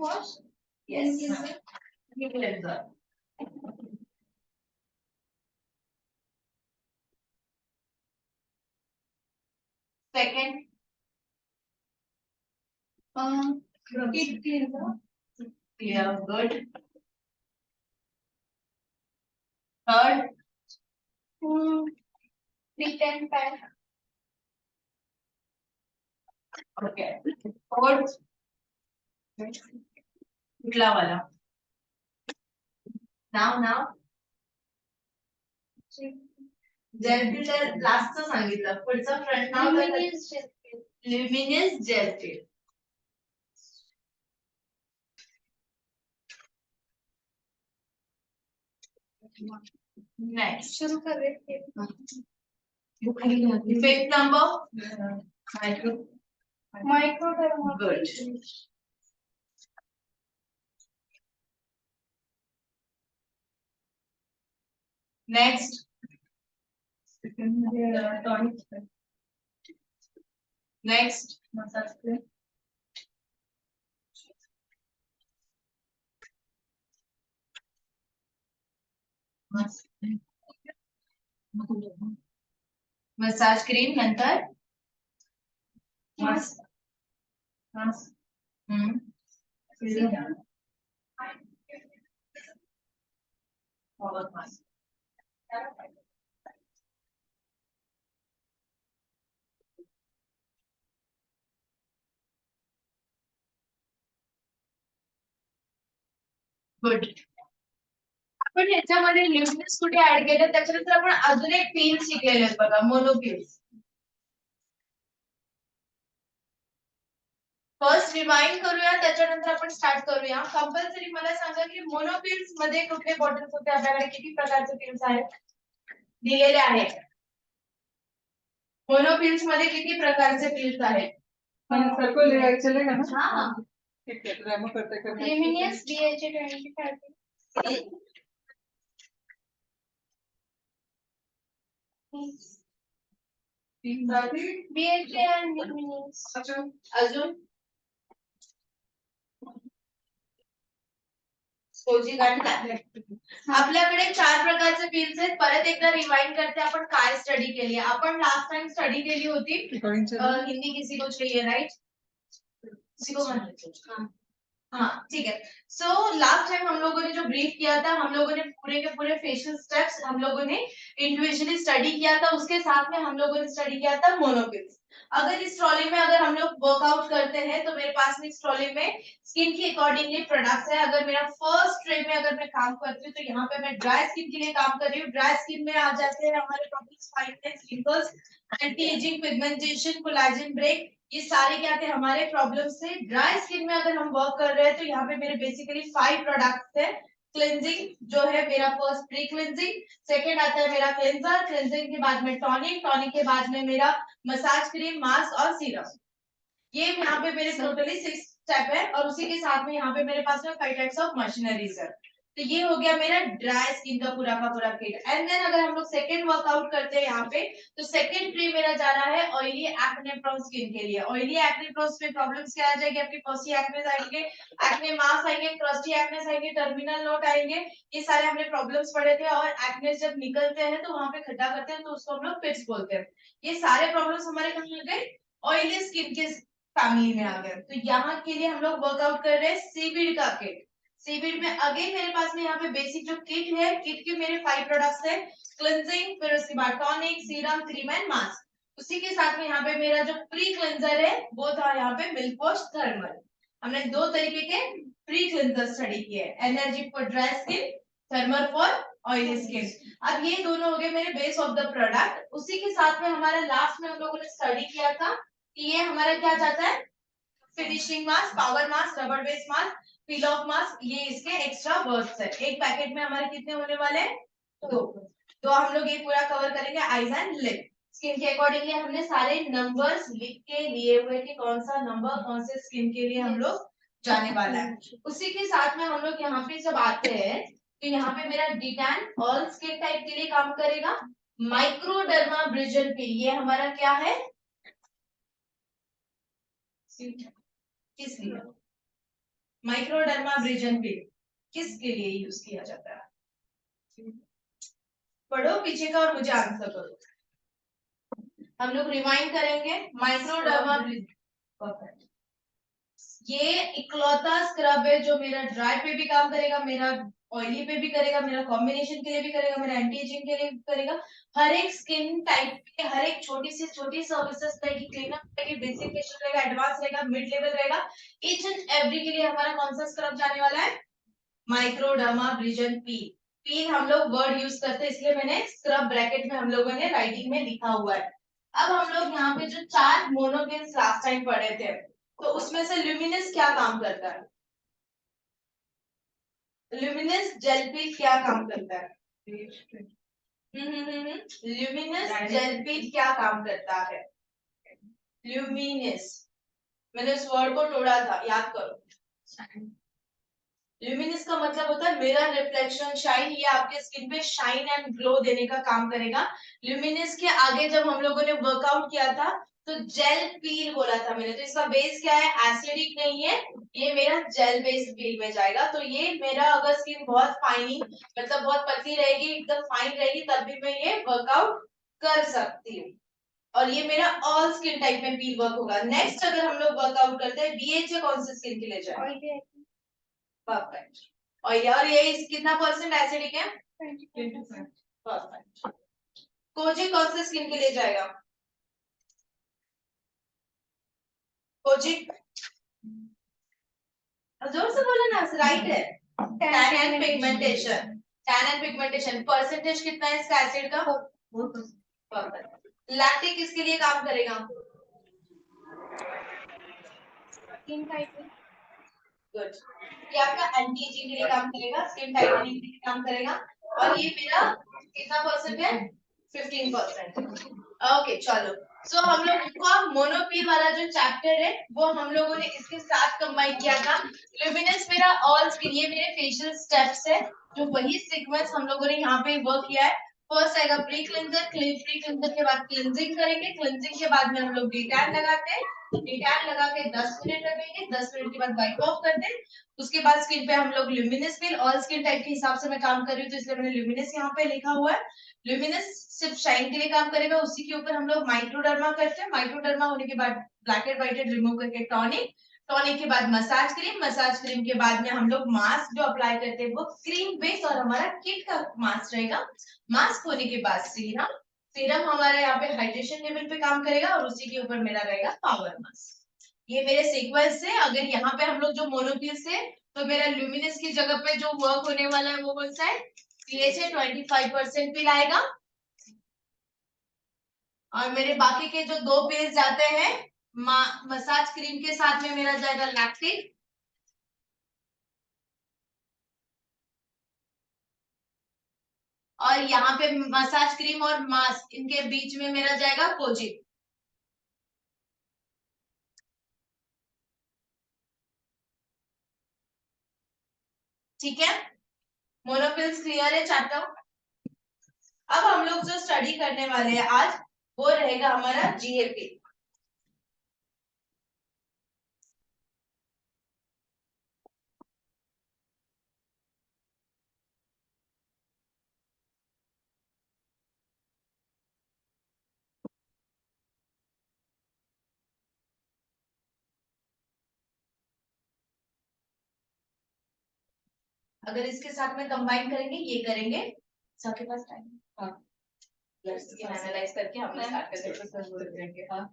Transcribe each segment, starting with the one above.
wash? Yes. Cleanser. Second, heat cleanser. Yeah, good. Third, detent pad. Okay. Fourth, कुठला वाला? Now. Jail तर लास्टचं सांगितलं. पुढचं फ्रंट नाव Luminous gel peel. Next. शुरू कर रहे Fifth number. Micro. Good. Next. Next. Massage cream. Massage cream नंतर mask good. आपण ह्याच्यामध्ये ल्युमिनस कुठे ऍड केलं त्याच्यानंतर आपण अजून एक पिन शिकलेले आहेत बघा मोनोपिल्स. फर्स्ट रिवाइंड करूया त्याच्यानंतर आपण स्टार्ट करूया. कंपल्सरी मला सांगा की मोनोपिल्स मध्ये कुठले बॉटल्स होते आपल्याकडे किती प्रकारचे पिल्स आहेत दिलेले आहेत. मोनोपिल्स मध्ये किती प्रकारचे पिल्स आहेत सबको ले चलेगा ना. हां ठीक है डेमो करते लिमिनियस BHA 25 BHA and लिमिनियस अजून आपल्याकडे 4 प्रकारचे पिल्स आहेत. परत एकदा रिवाइंड करते आपण काय स्टडी केली. आपण लास्ट टाइम स्टडी केली होती हिंदी किसी को चाहिए राइट. हाँ ठीक है. सो लास्ट टाइम हम लोगों ने जो ब्रीफ किया था हम लोगों ने पूरे के पूरे फेशियल स्टेप्स हम लोगों ने इंडिविजुअली स्टडी किया था. उसके साथ में हम लोगों ने स्टडी किया था मोनोपिल्स. अगर इस ट्रॉली में अगर हम लोग वर्कआउट करते हैं तो मेरे पास में इस ट्रॉली में स्किन के अकॉर्डिंगली प्रोडक्ट्स है. अगर मेरा फर्स्ट ट्रे में अगर मैं काम करती हूँ तो यहाँ पे मैं ड्राई स्किन के लिए काम कर रही हूँ. ड्राई स्किन में आ जाते हैं हमारे प्रॉब्लम्स फाइटनेस wrinkles anti ageing pigmentation collagen break. ये सारे क्या थे हमारे प्रॉब्लम्स थे. ड्राई स्किन में अगर हम वर्क कर रहे हैं तो यहाँ पे मेरे बेसिकली 5 प्रोडक्ट्स है. क्लेंजिंग जो है मेरा फर्स्ट प्री क्लेंजिंग. सेकंड आता है मेरा क्लेंजर. क्लेंजिंग के बाद में टॉनिक. टॉनिक के बाद में मेरा मसाज क्रीम मास्क और सीरम. ये यहाँ पे मेरे टोटली 6 स्टेप है और उसी के साथ में यहाँ पे मेरे पास में 5 टाइप्स ऑफ मशीनरीज है. तो ये हो गया मेरा ड्राई स्किन का पूरा किट. एंड देन अगर हम लोग सेकंड वर्कआउट करते हैं यहाँ पे तो सेकंड ट्री मेरा जा रहा है ऑयली एक्ने प्रोन स्किन के लिए. ऑयली एक्ने प्रोन में प्रॉब्लम्स क्या आ जाएगी आपकी पॉसी एक्ने आएंगे एक्ने मार्क्स आएंगे क्रस्टी एक्ने आएंगे टर्मिनल नोट आएंगे. ये सारे हमने प्रॉब्लम्स पढ़े थे और एक्ने जब निकलते हैं तो वहां पे खड्डा करते हैं तो उसको हम लोग पिट्स बोलते हैं. ये सारे प्रॉब्लम्स हमारे कहाँ आ गए ऑयली स्किन के फैमिली में आ गए. तो यहाँ के लिए हम लोग वर्कआउट कर रहे हैं सीवीड का किट. सीवीड में अगेन मेरे पास में यहाँ पे बेसिक जो किट है किट के मेरे 5 प्रोडक्ट्स है. क्लेंजिंग फिर उसके बाद tonic serum cream and mask. उसी के साथ में यहाँ पे मेरा जो प्री क्लेंजर है वो था यहाँ पे मिल्क वॉश थर्मल. हमने 2 तरीके के प्री क्लेंजर स्टडी किए. Energy for dry skin thermal for oily skin. अब ये दोनों हो गए मेरे बेस ऑफ द प्रोडक्ट. उसी के साथ में हमारा लास्ट में हम लोगों ने स्टडी किया था कि ये हमारा क्या चाहता है finishing mask power mask rubber base mask peel of mask. ये इसके एक्स्ट्रा वर्ड्स है. एक पैकेट में हमारे कितने होने वाले हैं 2. तो हम लोग ये पूरा कवर करेंगे आईज एंड लिप. स्किन के अकॉर्डिंगली हमने सारे नंबर्स लिख के लिए हुए कि कौन सा नंबर कौन से स्किन के लिए हम लोग जाने वाला है. उसी के साथ में हम लोग यहाँ पे जब आते हैं तो यहाँ पे मेरा डिटैन ऑल स्किन टाइप के लिए काम करेगा. माइक्रोडर्मा ब्रिजल पील ये हमारा क्या है किस लिए माइक्रोडर्मा ब्रिजन पील किसके लिए यूज किया जाता है? पढ़ो पीछे का और मुझे आंसर करो। हम लोग रिवाइंड करेंगे। माइक्रोडर्मा ब्रिजन ये इकलौता स्क्रब है जो मेरा ड्राई पे भी काम करेगा, मेरा ऑयली पे भी करेगा, मेरा कॉम्बिनेशन के लिए भी करेगा, मेरा एंटी एजिंग के लिए भी करेगा। हर एक स्किन टाइप के हर एक छोटी से छोटी सर्विसेज रहेगी, क्लीनअप रहेगी, बेसिक फेशियल रहेगा, एडवांस रहेगा, मिड लेवल रहेगा। ईच एंड एवरी के लिए हमारा कौन सा स्क्रब जाने वाला है? माइक्रोडर्मा ब्रिजन पील। पील हम लोग वर्ड यूज करते हैं इसलिए मैंने स्क्रब ब्रैकेट में हम लोगों ने राइटिंग में लिखा हुआ है। अब हम लोग यहाँ पे जो 4 मोनोपिल्स लास्ट टाइम पढ़े थे तो उसमें से ल्यूमिनस क्या काम करता है? ल्यूमिनस जेल पील क्या काम करता है? ल्यूमिनस जेल पील क्या काम करता है? ल्यूमिनस, मैंने उस वर्ड को तोड़ा था, याद करो। ल्यूमिनस का मतलब होता है मिरर रिफ्लेक्शन शाइन, ये आपके स्किन पे शाइन एंड ग्लो देने का काम करेगा। ल्यूमिनस के आगे जब हम लोगों ने वर्कआउट किया था तो जेल पील बोला था मैंने, तो इसका बेस क्या है? एसिडिक नहीं है, ये मेरा जेल बेस्ड पील में जाएगा। तो ये मेरा अगर स्किन बहुत फाइनिंग मतलब बहुत पतली रहेगी, एकदम फाइन रहेगी, तब भी मैं ये वर्कआउट कर सकती हूँ। और ये मेरा ऑल स्किन टाइप में पील वर्क होगा। नेक्स्ट अगर हम लोग वर्कआउट करते हैं BHA कौन से स्किन के लिए जाएगा? परफेक्ट। और ये कितना परसेंट एसिडिक है? 20%। परफेक्ट। कोजिक कौन से स्किन के लिए जाएगा? कोजिक जोर से बोलो ना, राइट है। Tan and pigmentation, tan and pigmentation percentage कितना है इसका एसिड का? 4%। परफेक्ट। लैक्टिक किसके लिए काम करेगा? Skin tightening. गुड। ये आपका एंटी एजिंग के लिए काम करेगा, स्किन टाइटनिंग के लिए काम करेगा। और ये मेरा कितना परसेंट है? 15%। ओके चलो, सो हम लोग का मोनोपील वाला जो चैप्टर है वो हम लोगों ने इसके साथ कंबाइन किया था। ल्यूमिनस मेरा ऑल स्किन, ये मेरे फेशियल स्टेप्स है जो वही सीक्वेंस हम लोगों ने यहाँ पे वर्क किया है। फर्स्ट आएगा प्री क्लिंजर, प्री क्लिंजर के बाद क्लिंजिंग करेंगे, क्लिंजिंग के बाद में हम लोग डिटैन लगाते हैं, डिटैन लगा के 10 मिनट रखेंगे, 10 मिनट के बाद वाइप ऑफ करते हैं। उसके बाद स्किन पे हम लोग ल्यूमिनस पील, ऑल स्किन टाइप के हिसाब से मैं काम कर रही हूँ तो इसलिए मैंने ल्यूमिनस यहाँ पे लिखा हुआ है। ल्यूमिनस सिर्फ शाइन के लिए काम करेगा, उसी के ऊपर हम लोग माइक्रोडर्मा करते हैं। माइक्रोडर्मा होने के बाद black head white head remove करके टॉनिक, टॉनिक के बाद मसाज क्रीम, मसाज क्रीम के बाद में हम लोग मास्क जो अप्लाई करते हैं वो क्रीम बेस और हमारा किट का मास्क रहेगा। मास्क होने के बाद सीरम, सीरम हमारे यहाँ पे हाइड्रेशन लेवल पे काम करेगा और उसी के ऊपर मेरा रहेगा पावर मास्क। ये मेरे सीक्वेंस है। अगर यहाँ पे हम लोग जो मोनोपील से तो मेरा ल्यूमिनस की जगह पे जो वर्क होने वाला है वो कौन सा है? PHA 25% पिल आएगा। और मेरे बाकी के जो 2 पिल्स जाते हैं मसाज क्रीम के साथ में मेरा जाएगा लैक्टिक, और यहाँ पे मसाज क्रीम और मास्क इनके बीच में मेरा जाएगा कोजिक। ठीक है, मोनोपिल्स क्लियर है चैप्टर। अब हम लोग जो स्टडी करने वाले हैं आज वो रहेगा हमारा GAP। अगर इसके साथ में कंबाइन करेंगे ये करेंगे, सबके पास टाइम? हाँ, इसके एनालाइज करके हम स्टार्ट करेंगे। हाँ,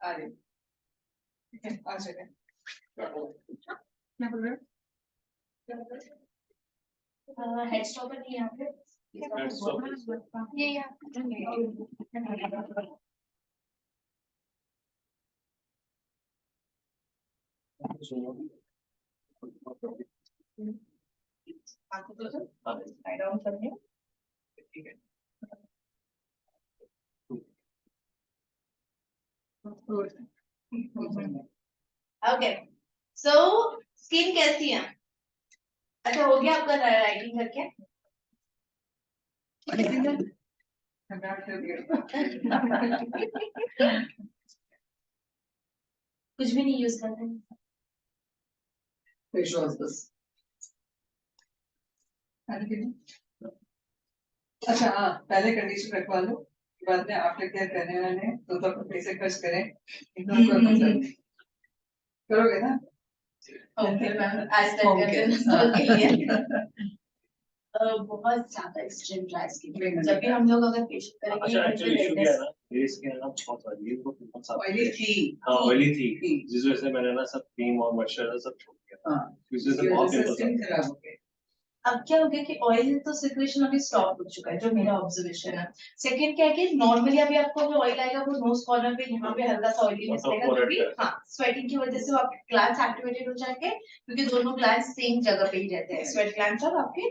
अरे आ जाएगा। क्या बोल रहे हो? हेड स्टॉपर नहीं यहाँ पे, ये आपको तो साइड डाउन करने। ठीक है। ओके, सो स्किन कैसी है? अच्छा हो गया आपका राइटिंग करके? कुछ भी नहीं यूज करते हैं। फेस वॉश बस। अच्छा हाँ, पहले कंडीशन रखवा लो, बाद में आफ्टर केयर करने वाले तो अपने पैसे खर्च करें, इतना कोई मतलब नहीं। करोगे ना? ओके मैम, आज तक करते हैं बहुत ज्यादा एक्सट्रीम ड्राई स्किन, जब भी हम लोग अगर फेशियल करेंगे अच्छा एक्चुअली इशू क्या है ना, मेरी स्किन है ना बहुत ऑयली, वो बहुत ऑयली थी। हाँ ऑयली थी, जिस वजह से मैंने ना सब क्रीम और मॉइस्चराइजर सब छोड़ दिया। हाँ, इस वजह से बहुत पिंपल्स स्किन खराब हो गई। अब क्या हो गया कि ऑयल तो सिक्रेशन अभी स्टॉप हो चुका है, जो मेरा ऑब्जर्वेशन है। सेकंड क्या है कि नॉर्मली अभी आपको जो ऑयल आएगा वो नोज कॉर्नर पे यहाँ पे हल्का सा ऑयलीनेस रहेगा, जो भी हाँ स्वेटिंग की वजह से वो आपके ग्लैंड्स एक्टिवेटेड हो जाएंगे, क्योंकि दोनों ग्लैंड्स सेम जगह पे ही रहते हैं, स्वेट ग्लैंड्स और आपके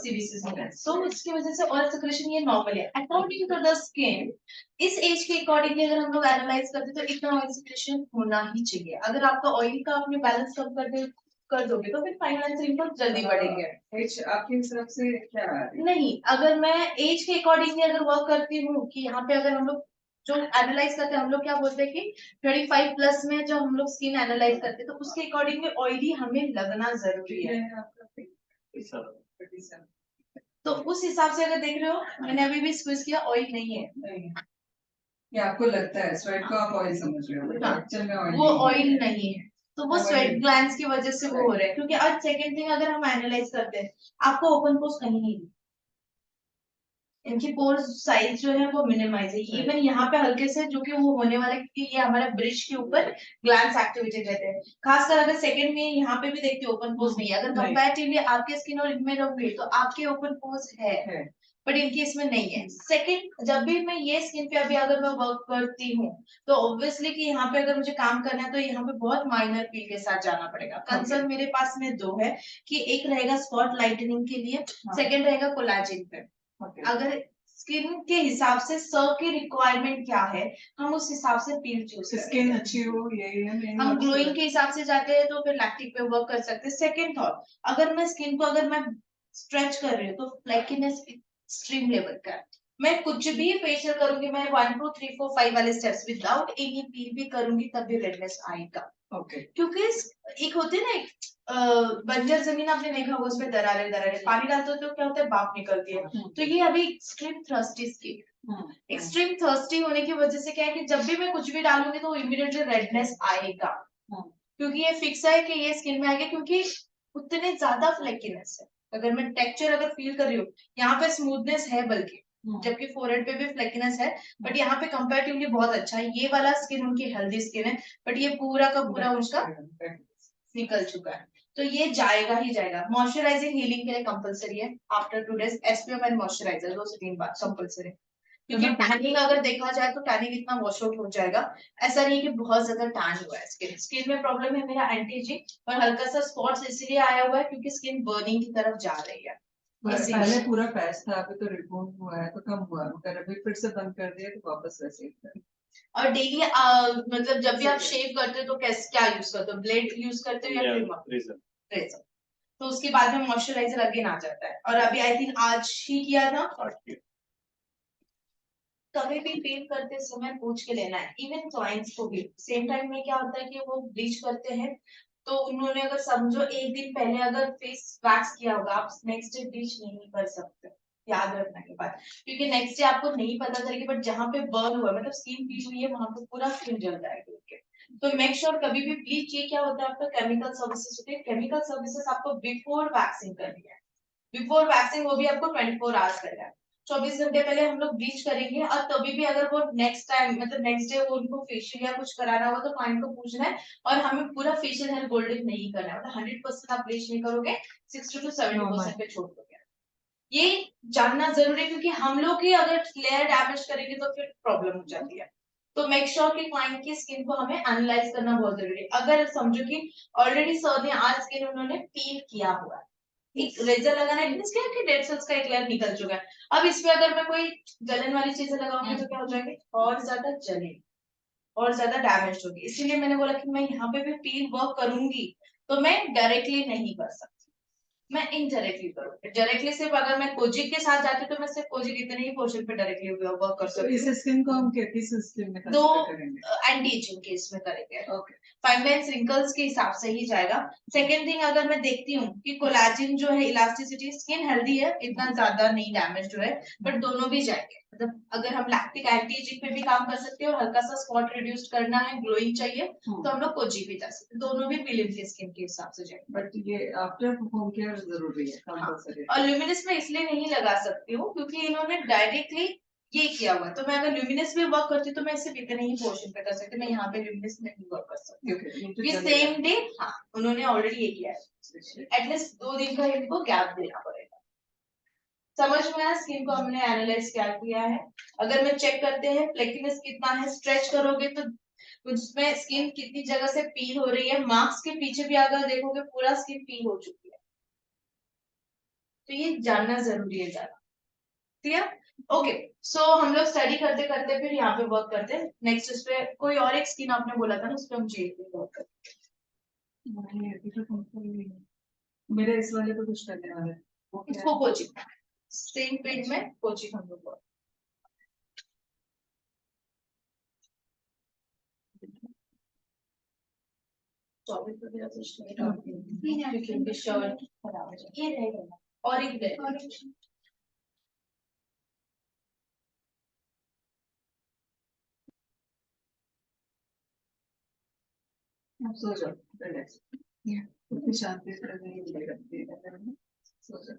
सीबीसी ग्लैंड्स। तो उसकी वजह से ऑयल सिक्रेशन ये नॉर्मल है अकॉर्डिंग टू द स्किन। इस एज के अकॉर्डिंगली अगर हम लोग एनालाइज करते तो इतना ऑयल सिक्रेशन होना ही चाहिए। अगर आपका ऑयल का आपने बैलेंस कम कर दोगे तो फिर फाइनेंस रिपोर्ट जल्दी बढ़ेंगे। एज आपके हिसाब से क्या है? नहीं, अगर मैं एज के अकॉर्डिंगली अगर वर्क करती हूँ कि यहाँ पे अगर हम लोग जो एनालाइज करते हैं, हम लोग क्या बोलते हैं कि 35 प्लस में जो हम लोग स्किन एनालाइज करते हैं तो उसके अकॉर्डिंगली ऑयली हमें लगना जरूरी है। तो उस हिसाब से अगर देख रहे हो, मैंने अभी भी स्क्विज किया, ऑयल नहीं है। ये आपको लगता है स्वेट को आप ऑयल समझ रहे हो, हाँ, एक्चुअल में ऑयल वो ऑयल नहीं है, तो वो स्वेट ग्लैंड्स की वजह से वो हो रहा है। क्योंकि आज सेकंड थिंग अगर हम एनालाइज करते हैं, आपको ओपन पोर्स कहीं नहीं, इनकी पोर साइज जो है वो मिनिमाइज है। इवन यहाँ पे हल्के से जो कि वो होने वाला है, क्योंकि ये हमारा ब्रिज के ऊपर ग्लैंड्स एक्टिवेटेड रहते हैं। खासकर अगर सेकंड में यहाँ पे भी देखते हो ओपन पोर्स नहीं है, अगर कंपैरेटिवली आपके स्किन और इनमें रहोगे तो आपके ओपन पोर्स है, बट इनकी इसमें नहीं है। सेकंड, जब भी मैं ये स्किन पे अभी अगर मैं वर्क करती हूँ तो ऑब्वियसली कि यहाँ पे अगर मुझे काम करना है तो यहाँ पे बहुत माइनर पील के साथ जाना पड़ेगा। कंसर्न मेरे पास में दो है कि एक रहेगा स्पॉट लाइटनिंग के लिए, सेकंड रहेगा कोलाजिन पे। अगर स्किन के हिसाब से सर की रिक्वायरमेंट क्या है, हम उस हिसाब से पील चूज करेंगे। स्किन अच्छी हो यही है। हम ग्लोइंग के हिसाब से जाते हैं तो फिर लैक्टिक पे वर्क कर सकते हैं। सेकंड थॉट, अगर मैं स्किन को अगर मैं स्ट्रेच कर रही हूँ तो फ्लैकीनेस एक्सट्रीम लेवल का है। मैं कुछ भी फेशियल करूंगी, मैं 1 2 3 4 5 वाले स्टेप्स विदाउट एनी पील भी करूंगी तब भी रेडनेस आएगा। क्योंकि एक होती है ना, एक बंजर जमीन आपने देखा होगा, उसमें दरारें दरारें, पानी डालते हो तो क्या होता है, भाप निकलती है। तो ये अभी extreme thirsty skin, extreme thirsty होने की वजह से क्या है कि जब भी मैं कुछ भी डालूंगी तो इमीडिएटली रेडनेस आएगा, क्योंकि ये फिक्स है कि ये स्किन में आएगा, क्योंकि उतने ज्यादा फ्लेकीनेस है। अगर मैं टेक्सचर अगर फील कर रही हूँ, यहाँ पे स्मूथनेस है बल्कि, जबकि फोरहेड पे भी फ्लेकीनेस है, बट यहाँ पे कंपैरेटिवली बहुत अच्छा है। ये वाला स्किन उनकी हेल्दी स्किन है, बट ये पूरा का पूरा उसका निकल चुका है, तो ये जाएगा ही जाएगा। मॉइस्चराइजिंग हीलिंग के लिए कंपलसरी है, after 2 days SPF and moisturiser 2 से 3 बार कंपलसरी। क्योंकि टैनिंग अगर देखा जाए तो टैनिंग इतना वॉश आउट हो जाएगा। ऐसा नहीं कि बहुत ज्यादा टैन हुआ है, स्किन में प्रॉब्लम है मेरा एंटी एजिंग और हल्का सा स्पॉट्स इसलिए आया हुआ है क्योंकि स्किन बर्निंग की तरफ जा रही है। पहले पूरा पैच था, अभी तो रिमूव हुआ है तो कम हुआ है, अगर अभी फिर से बंद कर दिया तो वापस वैसे ही है। और डेली मतलब जब भी आप शेव करते हो तो कैसे क्या यूज करते हो, ब्लेड यूज करते हो या रेजर? तो उसके बाद में मॉइस्चराइजर अगेन आ जाता है। और अभी आई थिंक आज ही किया था। कभी भी पील करते समय पूछ के लेना है, इवन क्लाइंट्स को भी। सेम टाइम में क्या होता है कि वो ब्लीच करते हैं तो उन्होंने अगर समझो एक दिन पहले अगर फेस वैक्स किया होगा, आप नेक्स्ट डे ब्लीच नहीं कर सकते, याद रखना के बाद, क्योंकि नेक्स्ट डे आपको नहीं पता चलेगी, बट जहाँ पे बर्न हुआ मतलब स्किन पील हुई है वहां पे पूरा स्किन जल जाएगा। तो मेक श्योर कभी भी ब्लीच, ये क्या होता है आपका केमिकल सर्विसेज होती है, केमिकल सर्विसेज आपको बिफोर वैक्सिंग करनी है। बिफोर वैक्सिंग वो भी आपको 24 आवर्स करना है, 24 घंटे पहले हम लोग ब्लीच करेंगे। और तभी भी अगर वो नेक्स्ट टाइम मतलब नेक्स्ट डे वो उनको फेशियल या कुछ कराना होगा तो क्लाइंट को पूछना है। और हमें पूरा फेशियल हेयर गोल्डन नहीं करना है, मतलब 100% आप ब्लीच नहीं करोगे, 60 to 70% पे छोड़ दोगे। ये जानना जरूरी है, क्योंकि हम लोग ही अगर लेयर डैमेज करेंगे तो फिर प्रॉब्लम हो जाती है। तो मेक श्योर कि क्लाइंट की स्किन को हमें एनालाइज करना बहुत जरूरी है। अगर समझो कि ऑलरेडी सर ने आज स्किन उन्होंने पील किया हुआ है, एक रेजर लगाना है, क्या कि डेड सेल्स का एक लेयर निकल चुका है, अब इस पे अगर मैं कोई जलन वाली चीजें लगाऊंगी तो क्या हो जाएगी, और ज्यादा जलेगी और ज्यादा डैमेज होगी। इसीलिए मैंने बोला कि मैं यहाँ पे भी पील वर्क करूंगी तो मैं डायरेक्टली नहीं कर सकती। मैं इनडायरेक्टली करूँ, डायरेक्टली सिर्फ अगर मैं कोचिंग के साथ जाती हूँ तो मैं सिर्फ कोचिंग इतने ही पोर्शन पे डायरेक्टली वर्क कर तो सकती इस हूँ। स्किन को हम किस स्किन में दो कंसीडर करेंगे? एंटी एजिंग केस में करेंगे, ओके, फाइन लाइन्स रिंकल्स के हिसाब से ही जाएगा। सेकेंड थिंग अगर मैं देखती हूँ कि कोलेजन जो है, इलास्टिसिटी, स्किन हेल्दी है, इतना ज्यादा नहीं डैमेज जो है, बट दोनों भी जाएंगे। मतलब अगर हम लैक्टिक एंटी एजिंग पे भी काम कर सकते हैं और हल्का सा स्पॉट रिड्यूस करना है, ग्लोइंग चाहिए, तो हम लोग कोची भी जा सकते हैं, दोनों भी फिल्म के स्किन के हिसाब से जाएंगे। बट ये आफ्टर होम केयर जरूरी है कंपल्सरी। और ल्यूमिनस में इसलिए नहीं लगा सकती हूँ क्योंकि इन्होंने डायरेक्टली ये किया हुआ है, तो मैं अगर ल्यूमिनस में वर्क करती हूँ तो मैं सिर्फ इतने ही पोर्शन पे कर सकती हूँ, मैं यहाँ पे ल्यूमिनस नहीं वर्क कर सकती हूँ। ये सेम डे, हाँ उन्होंने ऑलरेडी ये किया है, एटलीस्ट 2 दिन का इनको गैप देना पड़ेगा। समझ में आया? स्किन को हमने एनालाइज क्या किया है। अगर मैं चेक करते हैं फ्लेकीनेस कितना है, स्ट्रेच करोगे तो उसमें स्किन कितनी जगह से पील हो रही है, मार्क्स के पीछे भी अगर देखोगे पूरा स्किन पील हो चुकी है, तो ये जानना जरूरी है ज्यादा। क्लियर? ओके, सो हम लोग स्टडी करते करते फिर यहाँ पे वर्क करते हैं। नेक्स्ट उस पे कोई और एक स्किन आपने बोला था ना, उस पे हम जेल पे वर्क करते नहीं, मेरे इस वाले पे कुछ करने वाले हैं। वो हैं। क्या उसको है? कोचिंग, सेम पेज में कोचिंग हम लोग work। चौबीस वगैरह कुछ नहीं, क्योंकि शर्ट खराब हो जाए, ये रहेगा और एक रहेगा। आप सो जाओ, रिलैक्स। उतनी शांति से नहीं मिलेगा, सो जाओ।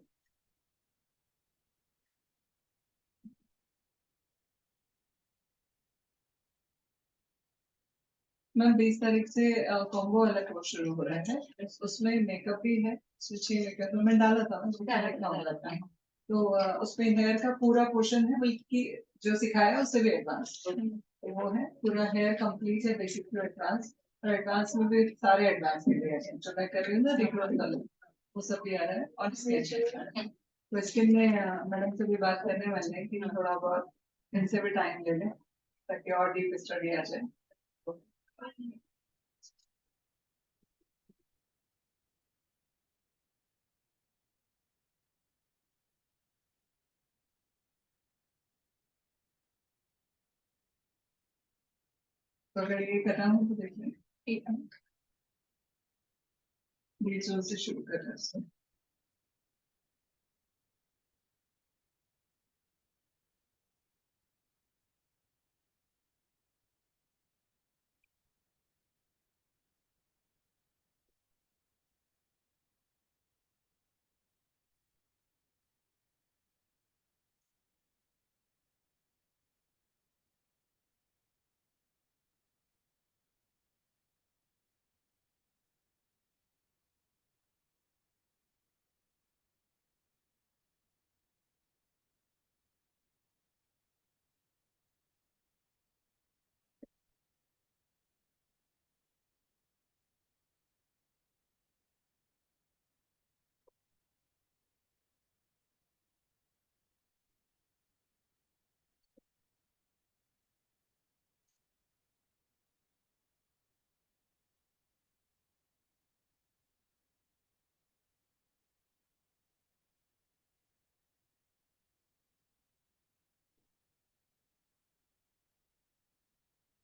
मैम 20 तारीख से कॉम्बो वाला कोर्स शुरू हो रहा है, उसमें मेकअप भी है, स्विची मेकअप में डाला था ना, तो उसमें हेयर का पूरा पोर्शन है, बल्कि जो सिखाया है उससे भी एडवांस तो वो है, पूरा हेयर कंप्लीट है, बेसिक टू एडवांस, और एडवांस में भी सारे एडवांस के लिए है जो मैं कर रही हूँ ना, रिक्रूट कलर वो सब भी आ रहा है, और स्केच तो स्किन में मैडम से भी बात करने वाले हैं कि थोड़ा बहुत इनसे भी टाइम ले लें ताकि और डीप स्टडी आ जाए। तो अगर ये करना हो तो देखिए, ठीक है। बीच से शुरू कर रहे हैं।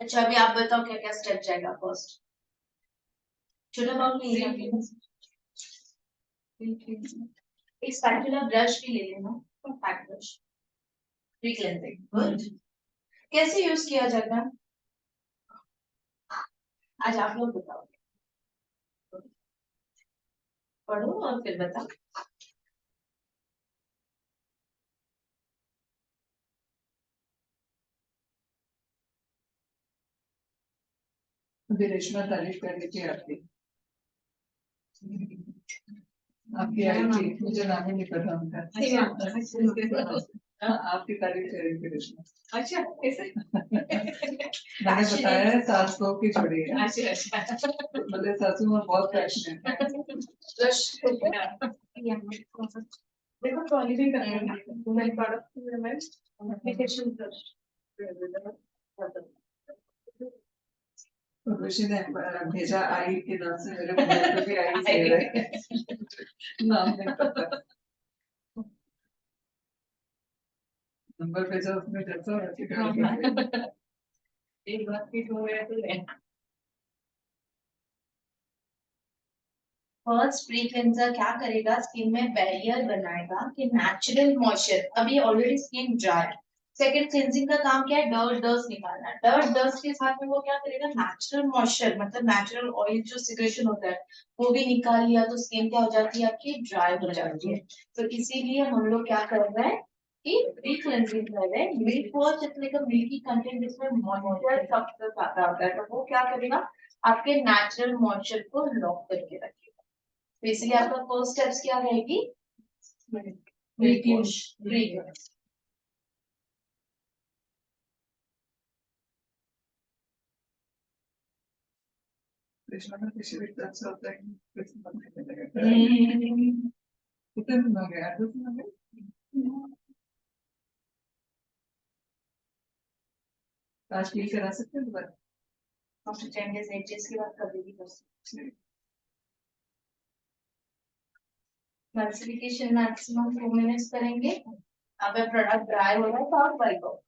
अच्छा अभी आप बताओ क्या क्या स्टेप जाएगा फर्स्ट। छोटा बाउल नहीं है आपके पास? एक स्पैचुला ब्रश भी ले लेना, पैक ब्रश, क्लींजिंग गुड। कैसे यूज किया जाता है आज आप लोग बताओ, पढ़ो और फिर बताओ। अभी रेशमा तारीफ कर लीजिए आपकी, आपकी आई थी, मुझे नाम ही नहीं पता उनका। हाँ, आपकी तारीफ कर रही थी रेशमा। अच्छा कैसे? मैंने बताया है सास बहू की जोड़ी है। अच्छा बोले सासू माँ बहुत पैशनेट है। ब्रश देखो ट्रॉली भी करना है, मैं प्रोडक्ट में एप्लीकेशन ब्रश। ऋषि ने भेजा आई के नाम से, मेरे मोबाइल पे भी आई सेव है। नाम नहीं पता, नंबर भेजा उसने, जैसा वैसे करके। एक बार फिट हो गया तो है। फर्स्ट प्री क्लेंजर क्या करेगा, स्किन में बैरियर बनाएगा कि नेचुरल मॉइस्चर, अभी ऑलरेडी स्किन ड्राई है। सेकंड क्लेंजिंग का काम क्या है, डर्ट डस्ट निकालना। डर्ट डस्ट के साथ में वो क्या करेगा, नेचुरल मॉइस्चर मतलब नेचुरल ऑयल जो सिक्रेशन होता है वो भी निकाल लिया, तो स्किन क्या हो जाती है आपकी, ड्राई हो जाती है। तो इसीलिए हम लोग क्या कर रहे हैं कि प्री क्लेंजिंग कर रहे हैं। Milk wash is like a milky content जिसमें मॉइस्चर सब्सटेंस आता होता है, तो वो क्या करेगा, आपके नेचुरल मॉइस्चर को लॉक करके रखेगा। तो इसलिए आपका फर्स्ट स्टेप्स क्या रहेगी, milk wash pre cleansing. Krishna का किसी भी तरह से होता है कि कृष्ण बनने लगेगा। कितने दिन हो गए, 8 दिन हो गए। आज फील करा सकते हैं दोबारा। आफ्टर 10 days 8 days के बाद कभी भी कर सकते हैं। क्लासिफिकेशन मैक्सिमम 2 मिनट्स करेंगे। अगर प्रोडक्ट ड्राई हो रहा है तो आप वाइप आउट।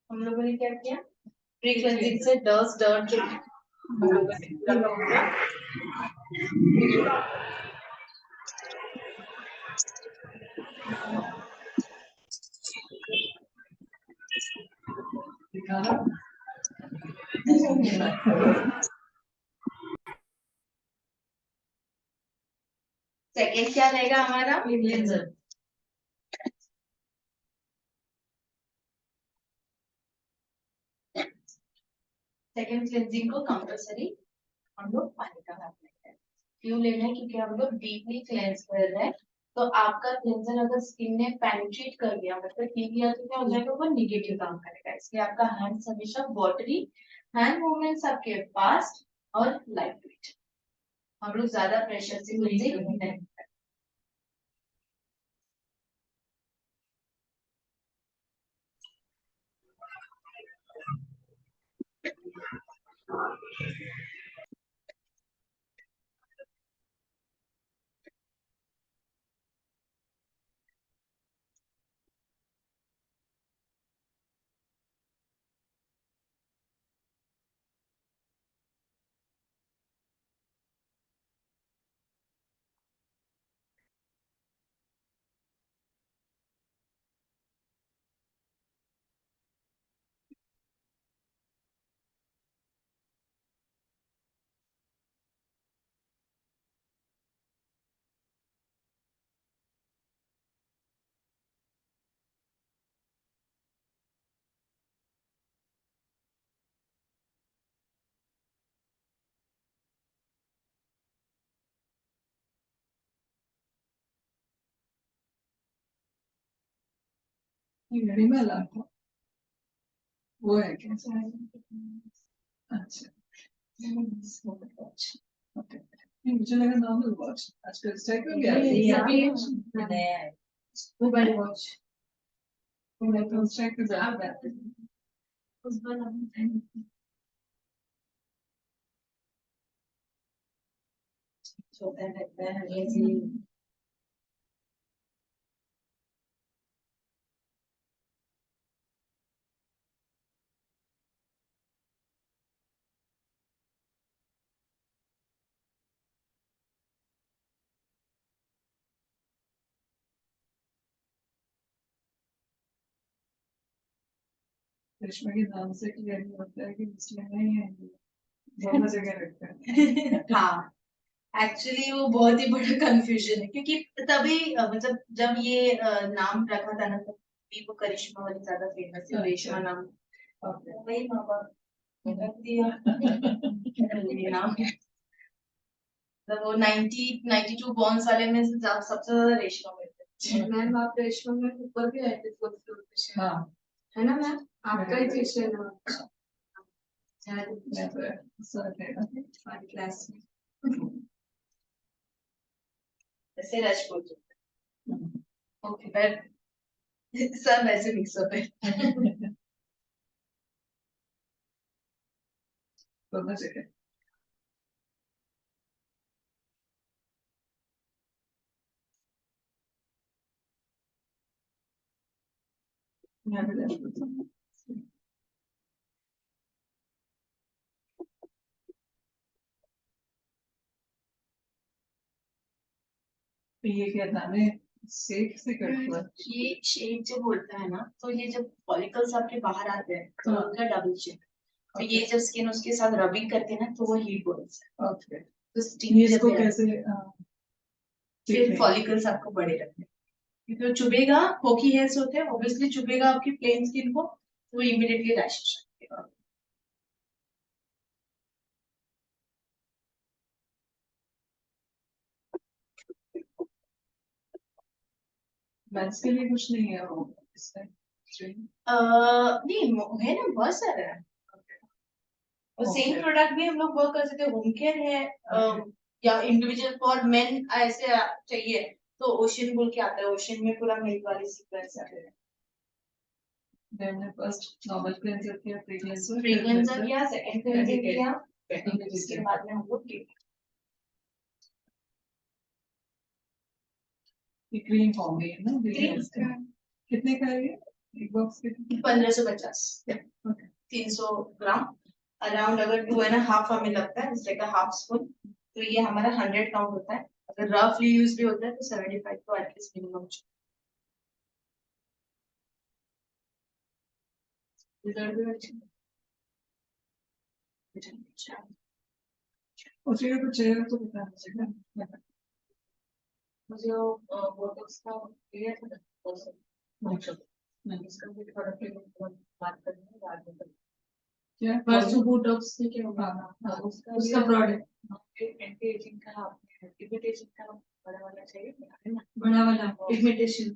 हम लोगों ने क्या किया, प्री क्लेंजिंग से डस्ट डर्ट जो हम लोगों ने लगा हुआ दिखाना। सेकेंड क्या रहेगा हमारा, क्लींजर। सेकेंड क्लींजिंग को कंपल्सरी हम लोग पानी का हाथ लेते हैं। क्यों लेना है, क्योंकि हम लोग डीपली क्लेंस कर रहे हैं। तो आपका क्लेंजर अगर स्किन ने पेनिट्रेट कर दिया, मतलब पी लिया, तो क्या हो जाएगा, वो निगेटिव काम करेगा। इसलिए आपका हैंड्स हमेशा वाटरी, हैंड मूवमेंट्स आपके फास्ट और लाइट वेट। हम लोग ज्यादा प्रेशर से क्लींजिंग नहीं करते। रिमल आपको वो है क्या? अच्छा, ओके। नहीं, मुझे लगा नॉर्मल वॉच आजकल इस टाइप में भी आती है। नया है मोबाइल वॉच। मैं तो उस टाइप में ज्यादा आती है। उस पर छोटा लगता है ऐसे। रेशमा के नाम से क्लियर नहीं होता है कि मुस्लिम नहीं है, दोनों जगह रखते हैं। हाँ, एक्चुअली वो बहुत ही बड़ा कंफ्यूजन है, क्योंकि तभी मतलब जब ये नाम रखा था ना, तभी वो करिश्मा वाली ज्यादा फेमस है, रेशमा नाम। वही माँ बाप रख दिया ये नाम। मतलब वो 92 बॉन्स वाले में से सबसे ज्यादा रेशमा मिलते हैं। मैम आप रेशमा में ऊपर भी आए थे फोर्थ फ्लोर पे हाँ, है ना मैम? आपका ही फेशियल है मैं तो सर है ना। हमारी क्लास में। ऐसे राजपूत ओके, पर सब ऐसे मिक्स अप है। दोनों जगह। यहाँ भी राजपूत हूँ। तो ये क्या नाम है, सेफ से कट हुआ। ये शेड जब होता है ना, तो ये जब फॉलिकल्स आपके बाहर आते हैं तो हाँ। उनका डबल शेड, तो ये जब स्किन उसके साथ रबिंग करते हैं ना, तो वो हीट बोलते हैं। ओके, तो स्टिंग ये जब इसको भी आता कैसे है, फिर फॉलिकल्स आपको बड़े रखने हैं। क्योंकि वो चुभेगा, पोकी हेयर्स होते हैं, ऑब्वियसली चुभेगा आपकी प्लेन स्किन को, तो इमीडिएटली रैशेस आएगा। मेंस के लिए कुछ नहीं है वो इसमें? नहीं है ना, बहुत सारा है। और सेम Okay. प्रोडक्ट भी हम लोग वर्क कर सकते हैं, होम केयर है, या इंडिविजुअल फॉर मेन ऐसे चाहिए तो ओशन बोल के आता है, ओशन में पूरा मिल्क वाली सीक्वेंस आते हैं। मैंने फर्स्ट नॉर्मल क्लेंजर किया, प्री क्लेंजर, फ्रेग्रेंसर किया, सेकंड क्लेंजिंग किया, Medicated. इसके बाद में हम लोग ये क्रीम फॉर्म में है ना, क्रीम कितने का है ये एक बॉक्स कितने? 1550, Okay. 300 ग्राम अराउंड। अगर 2.5 हमें लगता है, जैसे का हाफ स्पून, तो ये हमारा 100 काउंट होता है। अगर रफली यूज भी होता है तो 75 तो एटलीस्ट मिनिमम। रिजल्ट भी अच्छा। उसी का कुछ है तो बता दीजिएगा। मुझे वो बोटॉक्स का लिया था ना, इसका भी थोड़ा फिर बात करनी है बाद में। क्या परसों बोटॉक्स से क्या होगा, हाँ, उसका प्रोडक्ट एंटी एजिंग का, पिगमेंटेशन का बड़ा वाला चाहिए ना, बड़ा वाला पिगमेंटेशन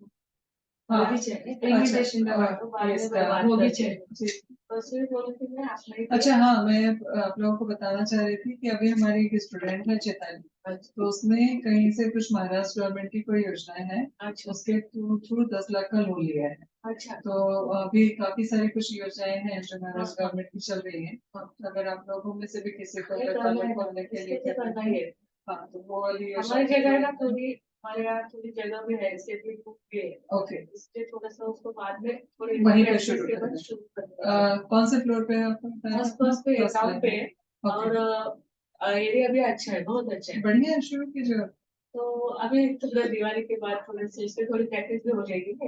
वो भी चाहिए, पिगमेंटेशन का बात तो बाद में बात वो भी करते हैं। चाहिए। परसों बोले थे मैं आप नहीं अच्छा हाँ, मैं आप लोगों को बताना चाह रही थी कि अभी हमारी एक स्टूडेंट है चेताली, तो उसने कहीं से कुछ महाराष्ट्र गवर्नमेंट की कोई योजना है, अच्छा उसके थ्रू 10 लाख का लोन लिया है। अच्छा, तो अभी काफी सारी कुछ योजनाएं हैं जो महाराष्ट्र हाँ। गवर्नमेंट की चल रही हैं। तो अगर आप लोगों में से भी किसी को ये अगर करना पार्लर है, खोलने के लिए इसके तो करना ही है। हाँ, तो वो वाली हमारी जगह है ना थोड़ी, हमारे यहाँ थोड़ी जगह भी है, सेफ्टी बुक भी है, ओके, इसलिए थोड़ा सा उसको बाद में थोड़ी वहीं पे practice शुरू के करना बाद है। शुरू करना है। कौन से फ्लोर पे है आपको बताया? फर्स्ट फ्लोर पे, First टाउन floor पे, ओके, और एरिया भी अच्छा है, बहुत अच्छा है। बढ़िया है, शुरू कीजिए। तो अभी थोड़ा दिवाली के बाद थोड़ा सा इससे थोड़ी प्रैक्टिस भी हो जाएगी ना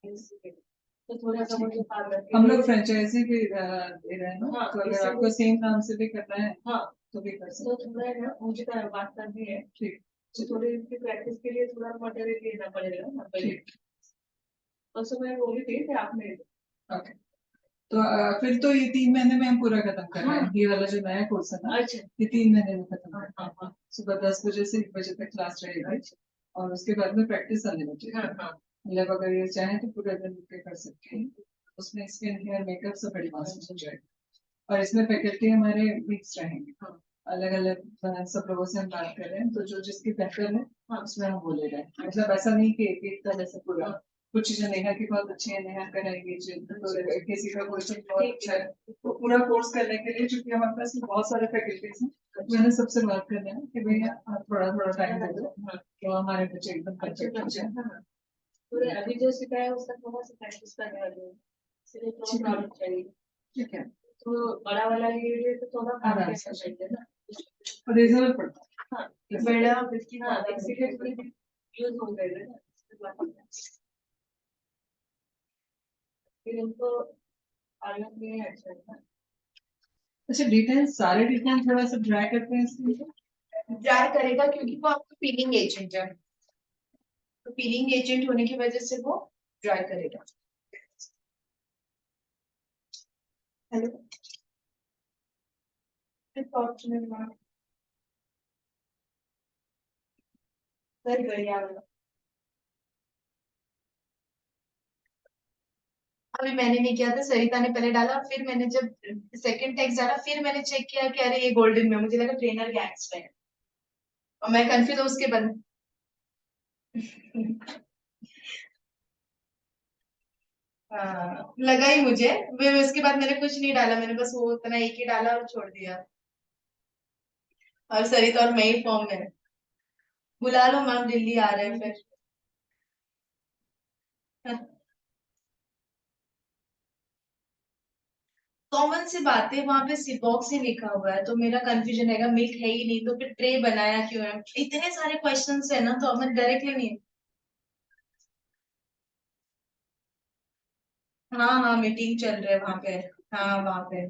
इसके, तो थोड़ा सा मुझे पार्लर के हम लिए- लोग फ्रेंचाइजी भी दे रहे हैं ना, हाँ, तो अगर इसीलिए- आपको सेम नाम से भी करना है हाँ, तो भी कर तो सकते थोड़ा है ना, मुझे बात करनी है, हैं। ठीक तो थोड़ी इनकी प्रैक्टिस के लिए थोड़ा मटेरियल लेना पड़ेगा ना पहले। ठीक, तो सुबह मैं बोली थी कि आपने ओके। तो फिर तो ये 3 महीने में हम पूरा खत्म कर रहे हैं। हाँ। ये वाला जो नया कोर्स है ना, अच्छा, ये 3 महीने में खत्म हाँ कर हाँ रहे हैं। हाँ सुबह 10 बजे से 1 बजे तक क्लास रहेगी अच्छा, और उसके बाद में प्रैक्टिस अनलिमिटेड हाँ है। हाँ मतलब अगर ये चाहे तो पूरा दिन रुक के कर सकते हैं। उसमें स्किन हेयर मेकअप सब एडवांस हो जाएगा और इसमें फैकल्टी हमारे मिक्स रहेंगे। हाँ। अलग अलग सब लोगों से हम बात कर रहे हैं, तो जो जिसकी बेहतर है हाँ। उसमें हम बोले रहे हैं। मतलब ऐसा नहीं कि एक तरह से पूरा कुछ चीजें नेहा की बहुत अच्छी है, नेहा कराएगी तो किसी का क्वेश्चन बहुत अच्छा है। तो पूरा कोर्स करने के लिए चूंकि हमारे पास बहुत सारे फैकल्टीज हैं, मैंने सबसे बात करना है कि भैया आप थोड़ा थोड़ा टाइम दे दो तो हमारे बच्चे एकदम परफेक्ट हो जाए। पूरे अभी जो सिखाया उसका थोड़ा सा प्रैक्टिस करने वाली हूँ, इसलिए थोड़ा नॉलेज चाहिए। ठीक है, तो बड़ा वाला ये तो थोड़ा काम आराम कैसे से। चाहिए ना। और रीजनेबल पड़ता है। हाँ, बड़ा हाँ, इसीलिए थोड़ी यूज हो गए ना, इसके बाद फिर उनको आलम में अच्छा था। अच्छा, डिटेल्स सारे डिटेल्स थोड़ा सा ड्राई करते हैं इसमें। ड्राई करेगा क्योंकि वो आपका पीलिंग एजेंट है, तो पीलिंग एजेंट होने की वजह से वो ड्राई करेगा। हेलो, वेरी बढ़िया। अभी मैंने नहीं किया था, सरिता ने पहले डाला, फिर मैंने जब सेकंड टेक्स्ट डाला फिर मैंने चेक किया कि अरे ये गोल्डन में, मुझे लगा ट्रेनर गैंग्स में है। और मैं कंफ्यूज हूँ उसके बाद हाँ, लगा ही मुझे। फिर उसके बाद मैंने कुछ नहीं डाला, मैंने बस वो उतना एक ही डाला और छोड़ दिया। और सरिता और मैं ही फॉर्म में। बुला लो मैम, दिल्ली आ रहे हैं फिर। कॉमन सी बात है, वहां पे सिबॉक्स ही लिखा हुआ है तो मेरा कंफ्यूजन रहेगा, मिल्क है ही नहीं तो फिर ट्रे बनाया क्यों है, इतने सारे क्वेश्चंस है ना, तो हमें डायरेक्टली नहीं। हाँ हाँ, मीटिंग चल रहा है वहां पे। हाँ वहां पे।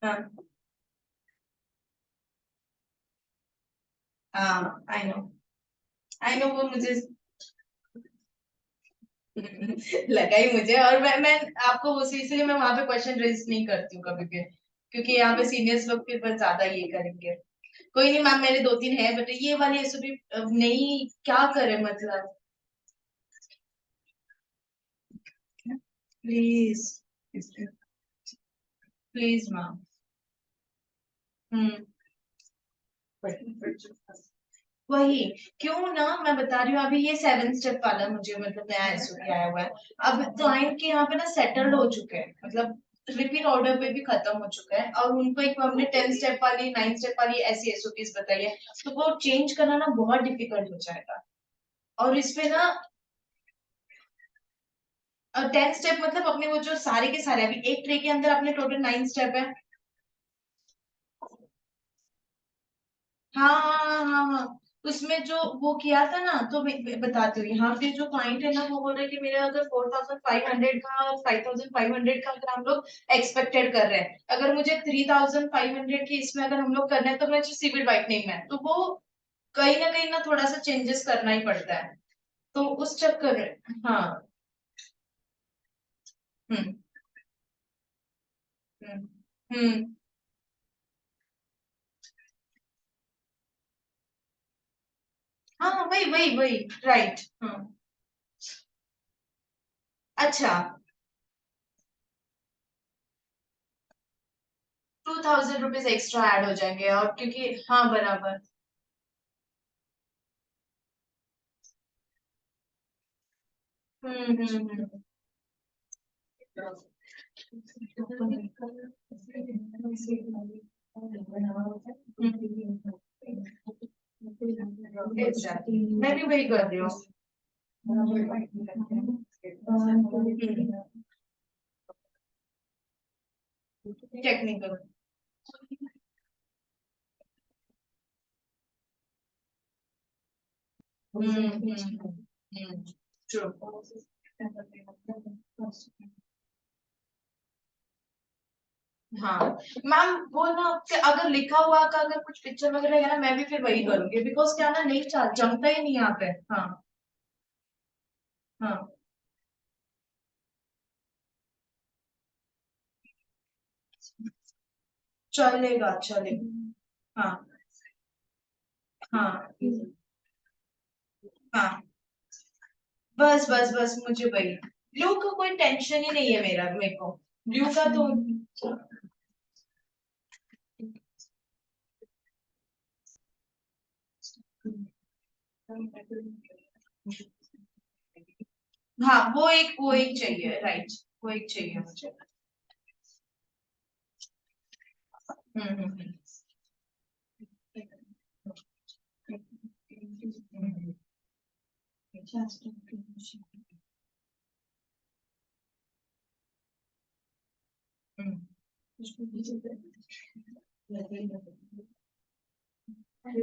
हाँ हाँ, आई नो वो मुझे लगा ही मुझे, और मैं आपको उसी इसलिए मैं वहां पे क्वेश्चन रेज नहीं करती हूँ कभी भी, क्योंकि यहाँ पे सीनियर्स लोग फिर बस ज्यादा ये करेंगे। कोई नहीं मैम, मेरे दो तीन है बट ये वाली ऐसे भी नहीं, क्या करे मतलब। Please please ma'am. हम्म। वही, क्यों ना, मैं बता रही हूँ अभी ये 7 स्टेप वाला मुझे मतलब नया एसओपी आया हुआ है। अब क्लाइंट के यहाँ पे ना सेटल्ड हो चुके हैं, मतलब रिपीट ऑर्डर पे भी खत्म हो चुका है, और उनको एक हमने 10 स्टेप वाली 9 स्टेप वाली ऐसी एसओपीज बताई है, तो वो चेंज करना ना बहुत डिफिकल्ट हो जाएगा। और इसपे ना 10 स्टेप मतलब अपने वो जो सारे के सारे, अभी एक ट्रे के अंदर अपने टोटल 9 स्टेप है। हाँ हाँ हाँ हाँ, उसमें जो वो किया था ना, तो मैं बताती हूँ, यहाँ पे जो क्लाइंट है ना वो बोल रहे हैं कि मेरा अगर 4500 का 5500 का अगर हम लोग एक्सपेक्टेड कर रहे हैं, अगर मुझे 3500 की इसमें अगर हम लोग करना है तो मैं सिविल वाइटनिंग में, तो वो कहीं ना थोड़ा सा चेंजेस करना ही पड़ता है, तो उस चक्कर में हाँ। हम्म हम्म हम्म। हाँ वही वही वही, राइट। हाँ, अच्छा, 2000 रुपीज एक्स्ट्रा ऐड हो जाएंगे, और क्योंकि हाँ बराबर। हम्म। Exactly. मैं भी वही कर रही हूँ। टेक्निकल। ट्रू। हाँ मैम, वो ना कि अगर लिखा हुआ का अगर कुछ पिक्चर वगैरह है ना, मैं भी फिर वही करूंगी, बिकॉज क्या ना नहीं जमता ही नहीं यहाँ पे। हाँ हाँ, चलेगा चलेगा। हाँ हाँ हाँ, बस बस बस मुझे वही, ब्लू का कोई टेंशन ही नहीं है मेरा, मेरे को ब्लू का तो। हाँ वो एक चाहिए, राइट, वो एक चाहिए मुझे। हम्म।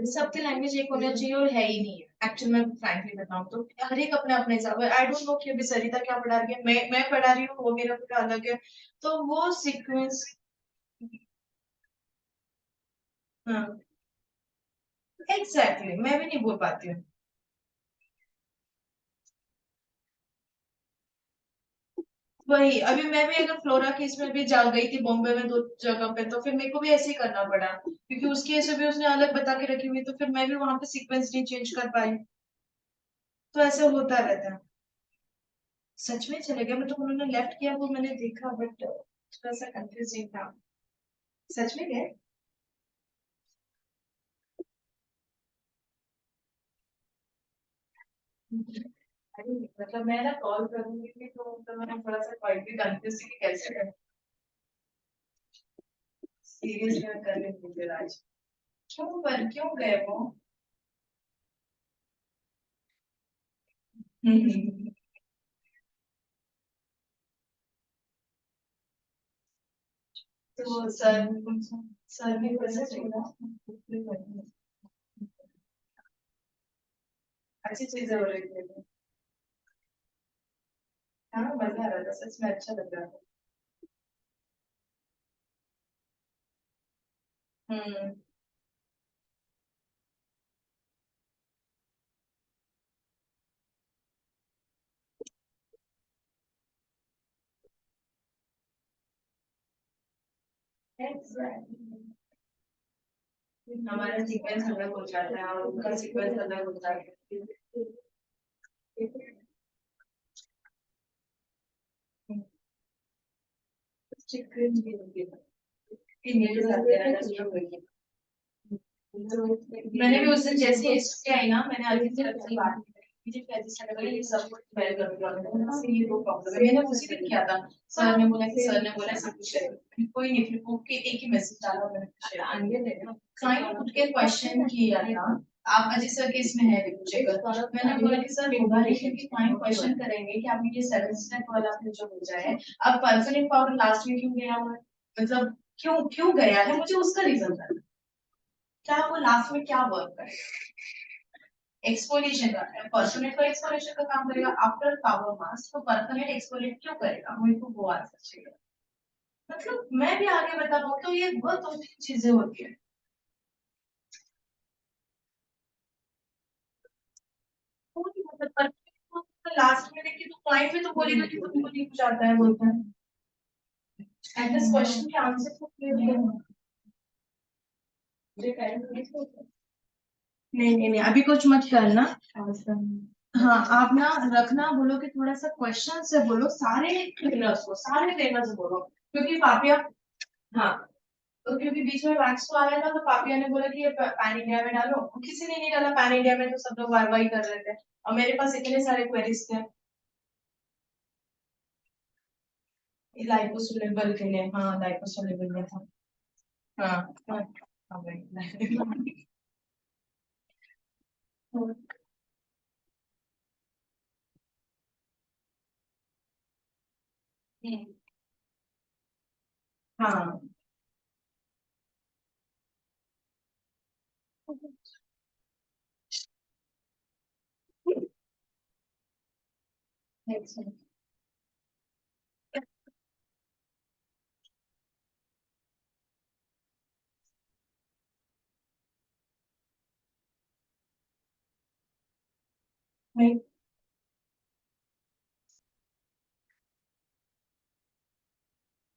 सबके लैंग्वेज एक होना चाहिए और है ही नहीं है एक्चुअल में, फ्रैंकली बताऊं तो हर एक अपने अपने हिसाब, आई डोंट नो कि अभी सरिता क्या पढ़ा रही है, मैं पढ़ा रही हूँ, वो मेरा पूरा अलग है, तो वो सीक्वेंस। हाँ एग्जैक्टली, मैं भी नहीं बोल पाती हूँ। वही अभी मैं भी अगर फ्लोरा केस में भी जा गई थी बॉम्बे में 2 जगह पे, तो फिर मेरे को भी ऐसे ही करना पड़ा, क्योंकि उसकी केस भी उसने अलग बता के रखी हुई, तो फिर मैं भी वहां पे सीक्वेंस नहीं चेंज कर पाई, तो ऐसे होता रहता है। सच में चले गए, मतलब उन्होंने लेफ्ट किया वो मैंने देखा, बट थोड़ा सा कंफ्यूजिंग था। सच में गए? अरे मतलब मैं ना कॉल करूंगी भी तो मैं थोड़ा सा क्वाइटली कंफ्यूज कि कैसे करें, सीरियस में कर लेंगे फिर आज। क्यों पर क्यों गए वो? तो सर ने कैसे बोला? अच्छी चीजें हो रही थी। हाँ मजा आ रहा था, सच में अच्छा लग रहा था। हम्म। Exactly. हमारा सीक्वेंस अलग हो जाता है और उनका सीक्वेंस अलग होता है। सीक्वेंस भी होगी। इंडिया के साथ तेरा नजर होगी। मैंने भी उस दिन जैसे इसके आई ना, मैंने अजीत से बात की, मुझे अजीत से लगा ये सब कुछ वेल कर दिया, ये दो प्रॉब्लम है, मैंने उसी दिन किया था। सर ने बोला कि सर ने बोला सब कुछ है, कोई नहीं, फिर ओके एक ही मैसेज डाला मैंने, आगे ले लो क्लाइंट उठ के क्वेश्चन किया था, आप अजीत सर के इसमें है चेक, मैंने बोला कि सर होगा नहीं, क्योंकि क्लाइंट क्वेश्चन करेंगे कि आपने ये 7 स्टेप वाला आपने जो भेजा है, अब परफेक्ट पाउडर लास्ट में क्यों गया हुआ है, मतलब क्यों क्यों गया है, मुझे उसका रीजन था, क्या वो लास्ट में क्या वर्क करेगा, एक्सफोलिएशन का, पर्सोनेट का एक्सफोलिएशन का काम करेगा आफ्टर पावर मास्क, तो पर्सोनेट एक्सफोलिएट क्यों करेगा, मुझे को वो आंसर चाहिए, मतलब मैं भी आगे बता पाऊँ तो ये बहुत 2-3 चीजें होती है। मतलब परफेक्ट लास्ट में देखिए तो क्लाइंट भी तो बोलेगा कि तुमको नहीं कुछ आता है बोलता है, एंड दिस क्वेश्चन के आंसर को क्लियर है, मुझे नहीं नहीं नहीं अभी कुछ मत करना। हाँ आप ना रखना, बोलो कि थोड़ा सा क्वेश्चन से बोलो सारे ट्रेनर्स बोलो, क्योंकि पापिया, हाँ तो क्योंकि बीच में वैक्स तो आया था, तो पापिया ने बोला कि ये पैन इंडिया में डालो, किसी ने नहीं डाला पैन इंडिया में, तो सब लोग वाई वाई कर रहे थे, और मेरे पास इतने सारे क्वेरीज थे लाइपोसोलेबल के लिए, हाँ लाइपोसोलेबल में था। हाँ हाँ हाँ, वही। हाँ नहीं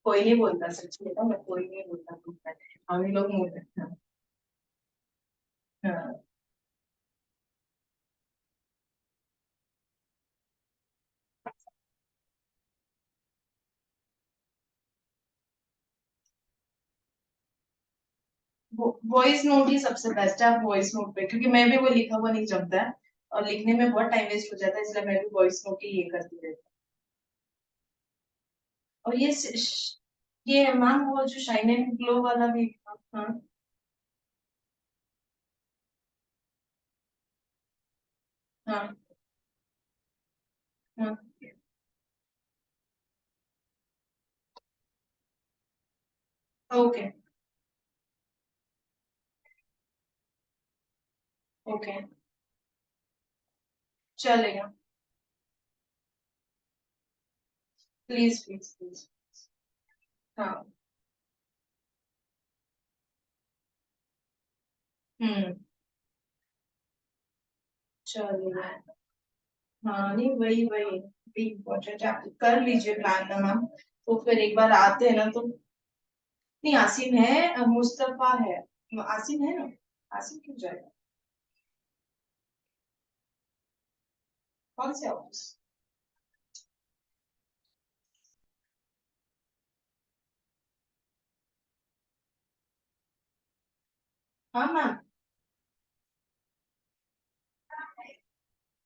कोई नहीं बोलता, सच में मैं कोई नहीं बोलता, हम ही लोग मुंह देखते हैं। हाँ वॉइस नोट ही सबसे बेस्ट है, आप वॉइस नोट पे, क्योंकि मैं भी वो लिखा हुआ नहीं जमता है, और लिखने में बहुत टाइम वेस्ट हो जाता है, इसलिए मैं भी वॉइस नोट ही ये करती रहती हूँ। और ये मैम वो जो शाइन एंड ग्लो वाला भी, हाँ हाँ हाँ ओके ओके चलेगा, प्लीज प्लीज प्लीज। हाँ हम्म चलेगा। हाँ नहीं वही वही भी इम्पोर्टेंट है, आप कर लीजिए प्लान ना मैम, तो फिर एक बार आते हैं ना तो। नहीं आसिम है, मुस्तफा है, आसिम है ना, आसिम क्यों जाएगा, कौन से ऑफिस। हाँ मैम,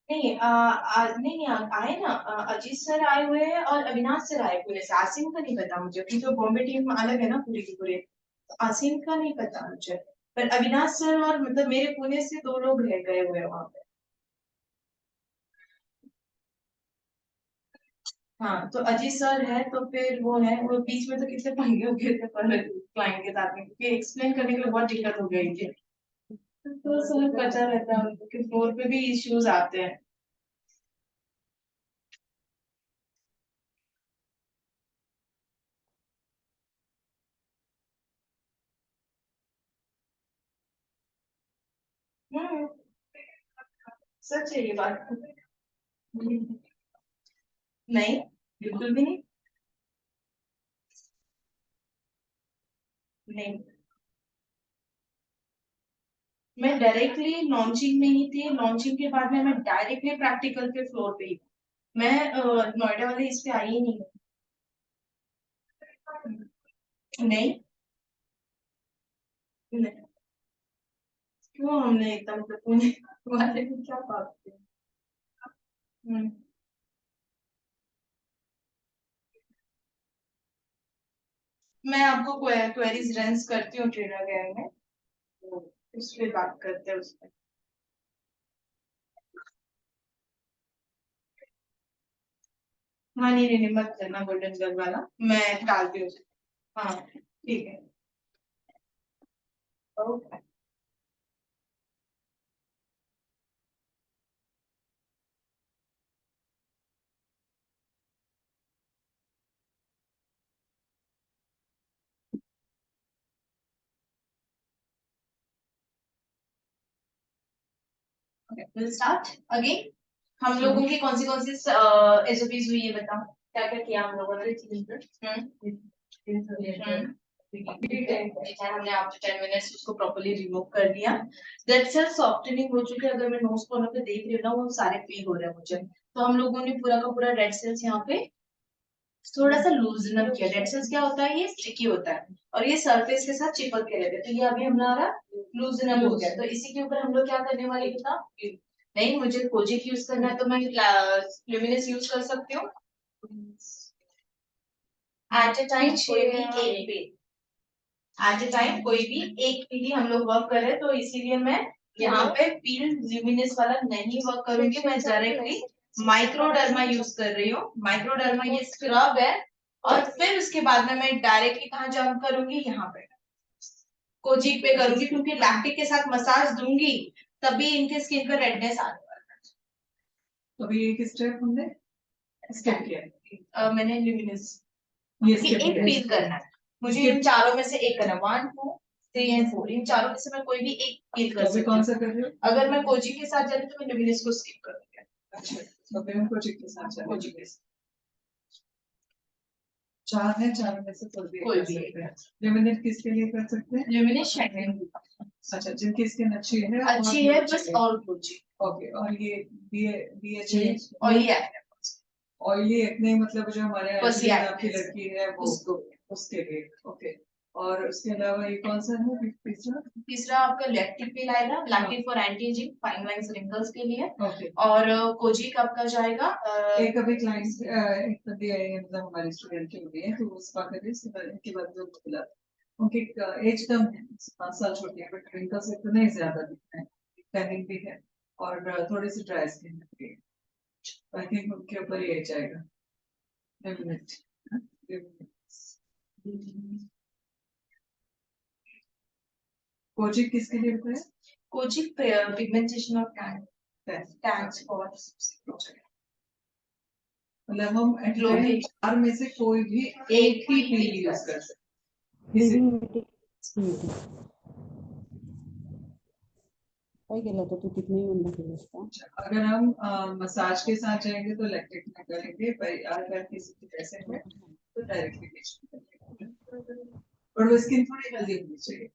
नहीं नहीं आए ना, अजीत सर आए हुए हैं और अविनाश सर आए पुणे से, आसिम का नहीं पता मुझे क्योंकि तो बॉम्बे टीम अलग है ना पूरी की पूरी, तो आसिम का नहीं पता मुझे। पर अविनाश सर और मतलब मेरे पुणे से 2 लोग रह गए हुए हैं वहां पे। हाँ तो अजीत सर है, तो फिर वो है, वो बीच में तो कितने पंगे हो गए थे पर क्लाइंट के साथ में, क्योंकि एक्सप्लेन करने के लिए बहुत दिक्कत हो गई थी, तो सर बचा रहता है उनको कि फ्लोर पे भी इश्यूज आते हैं। हम्म सच है ये बात। नहीं बिल्कुल भी नहीं। नहीं मैं डायरेक्टली लॉन्चिंग में ही थी, लॉन्चिंग के बाद में मैं डायरेक्टली प्रैक्टिकल के फ्लोर पे ही, मैं नोएडा वाले इस पे आई ही नहीं हूँ। नहीं नहीं, क्यों हमने एकदम से पुणे वाले में क्या बात की। हम्म, मैं आपको क्वेरीज रेंज करती हूँ ट्रेनर गैंग में, तो उस पे बात करते हैं उस पे। हाँ नहीं नहीं नहीं, मत करना गोल्डन गर्ल वाला, मैं डालती हूँ उसे। हाँ ठीक है। Okay will start again. हम लोगों की कौन सी एसओपीज हुई है बताओ, क्या क्या किया हम लोगों ने। हमने आफ्टर 10 मिनट्स उसको प्रॉपर्ली रिमूव कर दिया, दैट सेल्फ सॉफ्टनिंग हो चुकी है, अगर मैं नोज कॉर्नर पे देख रही हूँ ना वो सारे फील हो रहे हैं मुझे, तो हम लोगों ने पूरा का पूरा रेड सेल्स यहाँ पे थोड़ा सा लूजन अप किया। रेड सेल्स क्या होता है, ये स्टिकी होता है और ये सरफेस के साथ चिपक के रहते हैं, तो ये अभी हमारा लूजन अप हो गया, तो इसी के ऊपर हम लोग क्या करने वाले बता। नहीं मुझे कोजिक यूज करना है तो मैं ल्यूमिनस यूज कर सकती हूँ एट अ टाइम कोई भी एक पे, एट ए टाइम कोई भी एक पे ही हम लोग वर्क कर रहे हैं, तो इसीलिए मैं यहाँ पे पील ल्यूमिनस वाला नहीं वर्क करूंगी, मैं डायरेक्टली माइक्रोडर्मा यूज कर रही हूँ। माइक्रोडर्मा ये स्क्रब है, और फिर उसके बाद में मैं डायरेक्टली कहाँ जंप करूंगी, यहाँ पे कोजिक पे करूंगी, क्योंकि लैक्टिक के साथ मसाज दूंगी तभी इनके स्किन पर रेडनेस आने वाला तो अभी एक स्टेप हमने स्किप किया। है। मैंने ल्यूमिनस ये कि skip एक किया। फील करना है मुझे, इन चारों में से एक करना, 1 2 3 एंड 4, इन चारों में से मैं कोई भी एक फील तो कर अभी सकती कौन हूँ। सा कर रहे हो? अगर मैं कोचिंग के साथ जा रही हूँ तो मैं ल्यूमिनस को स्किप करूंगी। अच्छा तो अभी हम प्रोजेक्ट के साथ चलेंगे। कोचिंग के साथ चार है, चार में से कोई भी कोई कर भी सकते हैं। ल्यूमिनेट किसके लिए कर सकते हैं? ल्यूमिनस शाइनिंग अच्छा जिनकी स्किन अच्छी है अच्छी है बस, और कोचिंग ओके। और ये BHA ऑयली है ऑयली एक्ने मतलब जो हमारे Pussy एंजेलिना acne। की लड़की है वो उसको उसके लिए ओके। और उसके अलावा ये कौन सा है तीसरा? तीसरा आपका लैक्टिक पिल आएगा, lactic for anti ageing fine lines wrinkles के लिए। ओके। और कोजिक आपका जाएगा एक अभी क्लाइंट एक बंदी आई है, मतलब हमारी स्टूडेंट की होती है, तो उस बात के बाद जो मिला उनकी एज कम है, 5 साल छोटी है, बट रिंकल्स इतने ज्यादा दिख रहे हैं, टैनिंग भी है और थोड़ी सी ड्राई स्किन है। आई थिंक उनके ऊपर ही एज आएगा। कोचिंग किसके लिए होता है? Kojic pigmentation of tan spots. मतलब हम Glowing. चार में से कोई भी एक ही पील यूज कर सकते हैं। काय केलं होतं तू तिथेही बंद केलंस का? अगर हम मसाज के साथ जाएंगे तो लैक्टिक में करेंगे, पर अगर किसी की पैसे में तो डायरेक्टली करेंगे। और वो स्किन थोड़ी हेल्दी होनी चाहिए।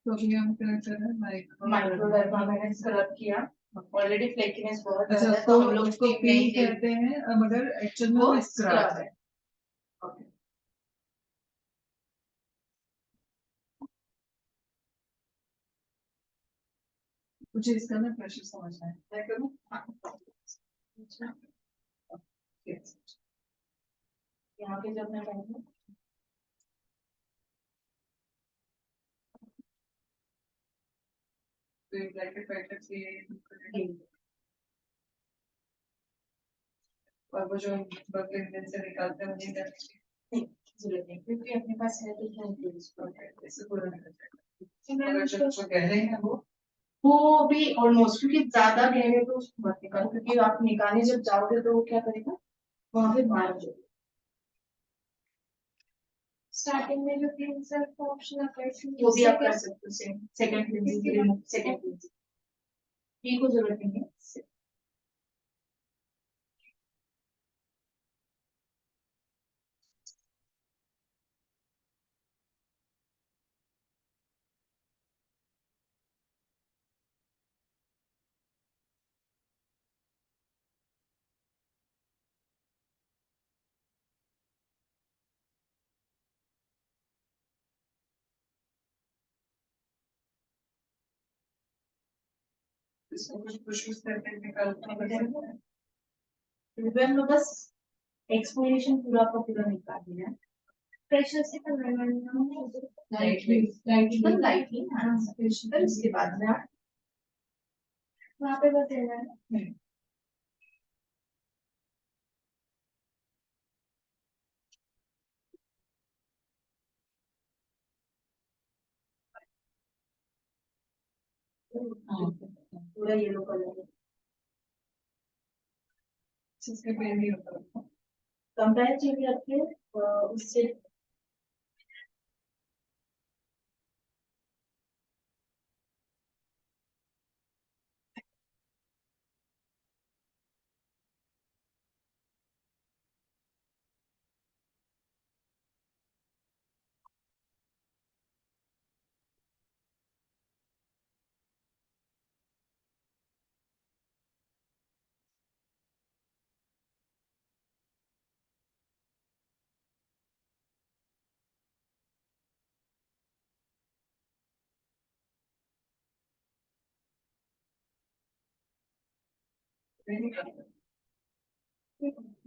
तो अभी हम क्या कर रहे हैं? माइक्रोडर्मा मैंने स्क्रब किया, ऑलरेडी फ्लेकीनेस बहुत अच्छा, ज्यादा है, तो हम लोग उसको steam पील नहीं देंगे। कहते हैं, मगर एक्चुअल में वो वो स्क्रब स्क्रब है। है। ओके। मुझे इसका ना प्रेशर समझना है, क्या करूँ? Yes. यहाँ पे जब मैं करूँगी तो ये ब्लैकेट पैकेट से और वो जो बगले में से निकालते हैं उन्हीं का नहीं, जरूरत नहीं, क्योंकि अपने पास है तो क्या है इसको। ऐसे पूरा निकल जाएगा। अगर जो गहरे हैं वो भी ऑलमोस्ट, क्योंकि ज्यादा गहरे तो उसको मत निकालो, क्योंकि आप निकालने जब जाओगे तो वो क्या करेगा, वहां पे मार जाएगा। स्टार्टिंग में जो क्लींसर का ऑप्शन आता है वो भी आप कर सकते हो, second cleansing, remove second cleansing, ये को जरूरत नहीं है। इसको कुछ पुश करके निकालते हैं। रिबन में बस एक्सफोलिएशन पूरा का पूरा निकाल दिया, प्रेशर से करना है लाइटली एकदम लाइटली, फिर उसके बाद में आप वहाँ पे बस देना है। पूरा येलो कलर जिसके पे नहीं होता। कंपैरेटिवली आपके उससे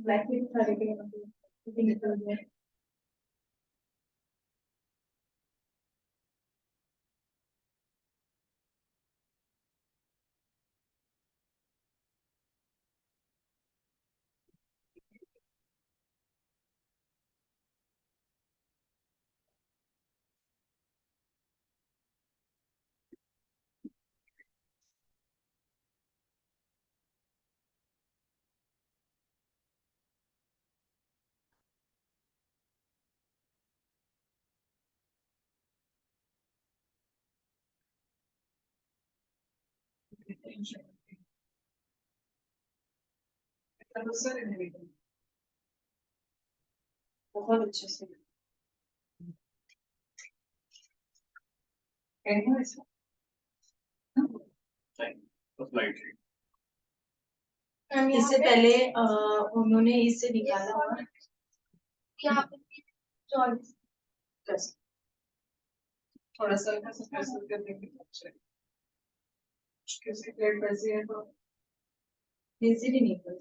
ब्लैक में सारे के मतलब बहुत अच्छे से Slightly. इससे पहले उन्होंने इससे निकाला हुआ क्या थोड़ा सा ऐसा प्रेशर करने की कोशिश प्लेट वैसी है तो इजीली निकल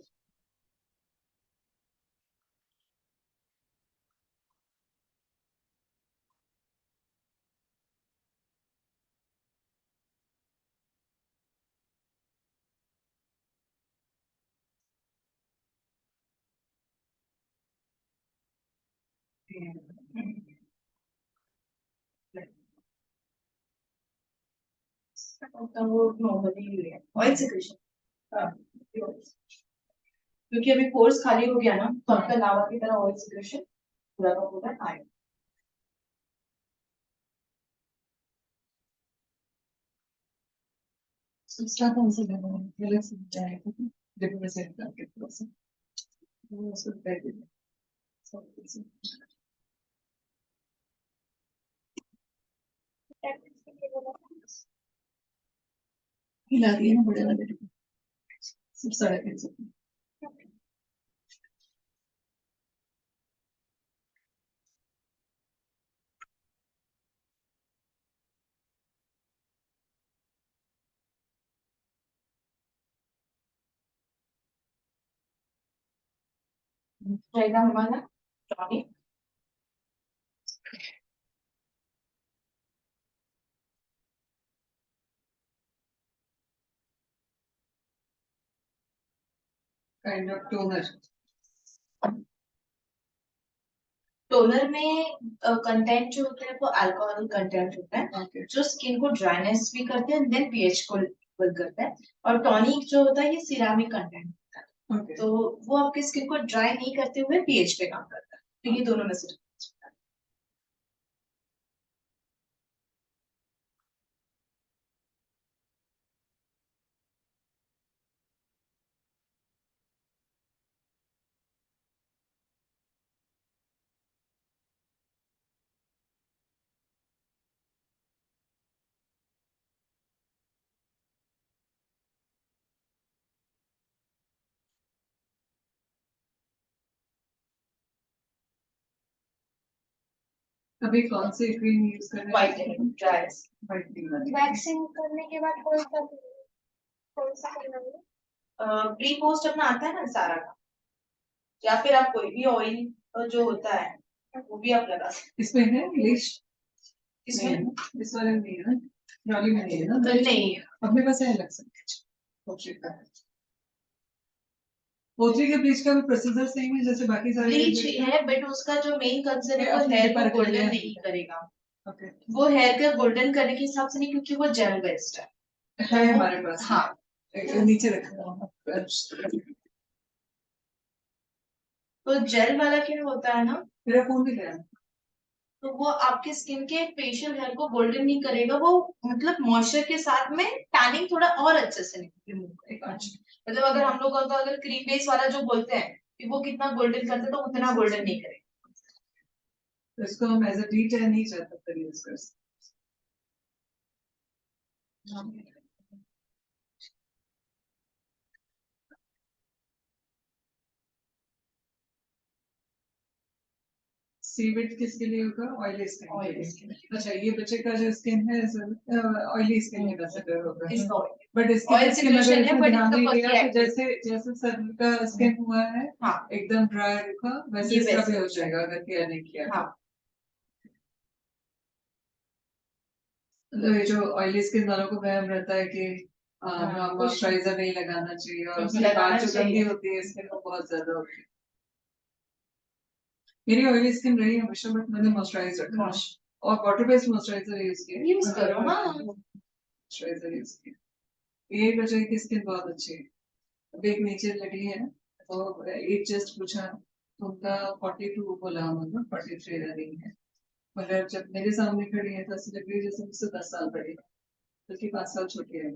वो नॉर्मली है ऑयल सिक्रेशन क्योंकि अभी पोर्स खाली हो गया ना तो आपका लावा की तरह ऑयल सिक्रेशन पूरा का पूरा आएगा दूसरा कौन सा लेना है पहले से जाएगा डिब्बे में सेट करके थोड़ा सा वो उसको दे दीजिए सब कुछ हिला दिए ना बड़े वाले डिब्बे सिर्फ 350 रहेगा हमारा tonic kind of toner toner में कंटेंट जो होता है वो अल्कोहल कंटेंट होता है ओके जो स्किन को ड्राइनेस भी करते हैं देन पीएच को लेवल करता है और टॉनिक जो होता है ये सिरामिक कंटेंट होता है ओके तो वो आपकी स्किन को ड्राई नहीं करते हुए पीएच पे काम करता है तो ये दोनों में से अभी कौन सी क्रीम यूज कर रहे व्हाइटनिंग ड्राई व्हाइटनिंग वाली वैक्सिंग करने के बाद कौन सा करना है? प्री पोस्ट अपना आता है ना सारा का या फिर आप कोई भी ऑयल जो होता है वो भी आप लगा सकते इसमें है ब्लीच हैं इसमें इस वाले में नहीं है ना ट्रॉली में नहीं है ना नहीं अपने पास है अलग से पोट्री का पोट्री के ब्लीच का भी प्रोसीजर सेम है जैसे बाकी सारे ब्लीच है बट उसका जो मेन कंसर्न है वो अपने हेयर को पर गोल्डन कर नहीं करेगा ओके वो हेयर का गोल्डन करने के हिसाब से नहीं क्योंकि वो जेल बेस्ड है हमारे पास हाँ नीचे रखा हुआ तो जेल वाला क्या होता है ना मेरा फोन भी गया तो वो आपके स्किन के फेशियल हेयर को गोल्डन नहीं करेगा वो मतलब मॉइस्चर के साथ में टैनिंग थोड़ा और अच्छे से रिमूव करेगा मतलब अगर हम लोग अगर क्रीम बेस वाला जो बोलते हैं कि वो कितना गोल्डन करते हैं तो उतना गोल्डन नहीं करेगा तो इसको हम एज अ डी टैन नहीं चाहते यूज कर सकते सीविड किसके लिए होगा ऑयली स्किन Oily skin. अच्छा ये बच्चे का जो स्किन है ऑयली स्किन में कंसिडर होगा इसका बट इसके Oil स्किन अगर secretion है, इसमें but ध्यान इसका नहीं first दिया तो reaction. जैसे जैसे सर का स्किन हुआ है हाँ एकदम ड्राई रुका वैसे ये इसका वैसे भी हो जाएगा अगर केयर नहीं किया हाँ तो ये जो ऑयली स्किन वालों को वहम रहता है कि हाँ, मॉइस्चराइजर नहीं लगाना चाहिए और उसके लगाना बाद जो चाहिए। गंदी होती है स्किन वो बहुत ज्यादा होती है मेरी ऑयली स्किन रही है हमेशा बट मैंने मॉइस्चराइज रखा है। और वाटर बेस्ड मॉइस्चराइजर यूज किया यूज करो हाँ मॉइस्चराइजर यूज किया यही वजह है कि स्किन बहुत अच्छी है अभी एक नीचे लड़ी है तो एक जस्ट पूछा तो उनका 42 बोला उन्होंने 43 रनिंग है मगर जब मेरे सामने खड़ी है तो ऐसी लग रही है जैसे मुझसे 10 साल बड़ी है बल्कि 5 साल छोटी है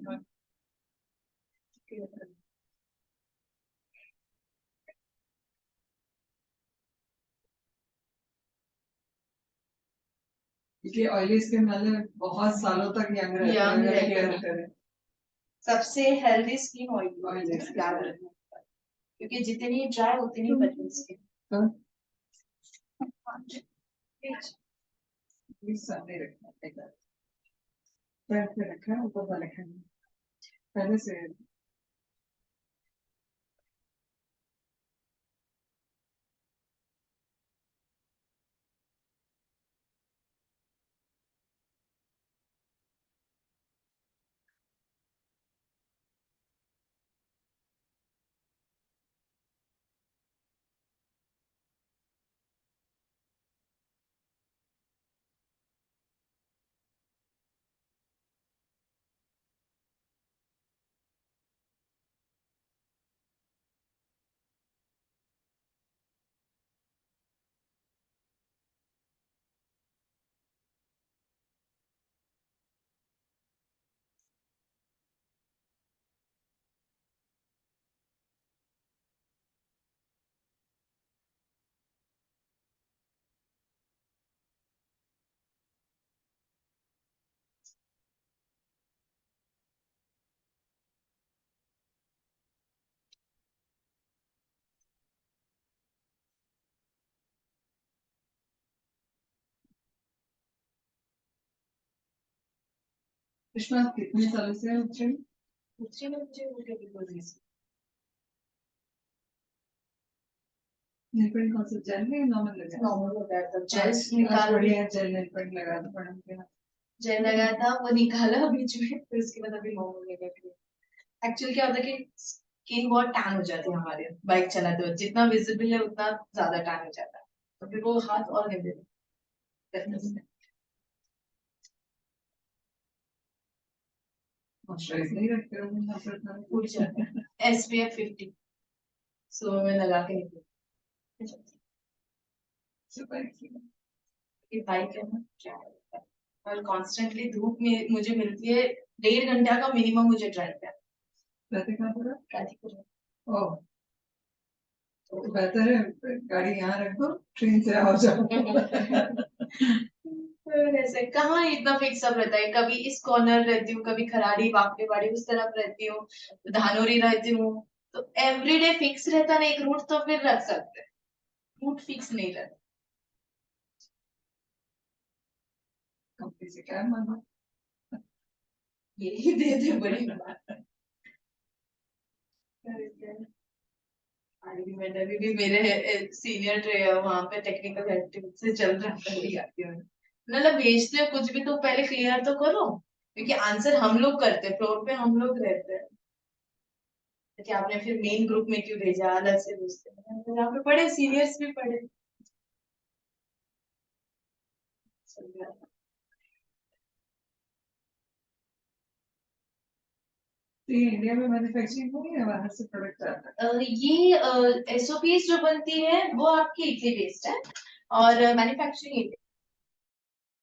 क्योंकि ऑयली स्किन वाले बहुत सालों तक यंग रहते हैं Young अगर रहते केयर हैं। करें। सबसे healthy skin Oily oily skin। क्योंकि जितनी ड्राई उतनी पतली स्किन। तो प्लीज सामने रखना एक बार। पैर पे रखा है ऊपर वाले रखा पहले से। कृष्णा कितने सालों से है उज्जैन? दूसरी में मुझे हो गया बिल्कुल रीजन। नेल पेंट कौन सा जेल है नॉर्मल लगा? नॉर्मल हो गया था जेल आज निकाल बढ़िया जेल नेल पेंट लगा दो मैडम के हाथ। जेल लगाया था वो निकाला बीच में फिर उसके बाद अभी नॉर्मल लगा फिर। एक्चुअली क्या होता है कि स्किन बहुत टैन हो जाती है हमारे बाइक चलाते हुए जितना विजिबल है उतना ज्यादा टैन हो जाता है तो फिर वो हाथ और गंदे लगते हैं। मॉइस्चराइज नहीं रखते हो नफरत फूट जाता है SPF 50 सुबह में लगा के निकलती ये बाइक है ना क्या है और कॉन्स्टेंटली धूप में मुझे मिलती है 1.5 घंटा का मिनिमम मुझे ड्राइव करना रहते कहाँ पर? गाजीपुर में। ओह तो बेहतर है गाड़ी यहाँ रख दो ट्रेन से आओ जाओ। फिर ऐसे कहाँ इतना फिक्स अप रहता है कभी इस कॉर्नर रहती हूँ कभी खराड़ी बागड़ीवाड़ी उस तरफ रहती हूँ धानोरी रहती हूँ तो एवरीडे फिक्स रहता ना एक रूट तो फिर रख सकते हैं रूट फिक्स नहीं रहता कंपनी से क्या मांगा? यही दे दे बड़ी बात अभी भी मेरे सीनियर ट्रेनर वहां पे टेक्निकल हेल्प से चल रहा है मतलब भेजते हो कुछ भी तो पहले क्लियर तो करो क्योंकि आंसर हम लोग करते हैं फ्लोर पे हम लोग रहते हैं कि आपने फिर मेन ग्रुप में क्यों भेजा अलग से भेजते हैं यहाँ पे पढ़े सीनियर्स भी पढ़े तो ये इंडिया में मैन्युफैक्चरिंग हो या बाहर से प्रोडक्ट आता है? ये SOPs जो बनती है वो आपकी इटली बेस्ड है और मैन्युफैक्चरिंग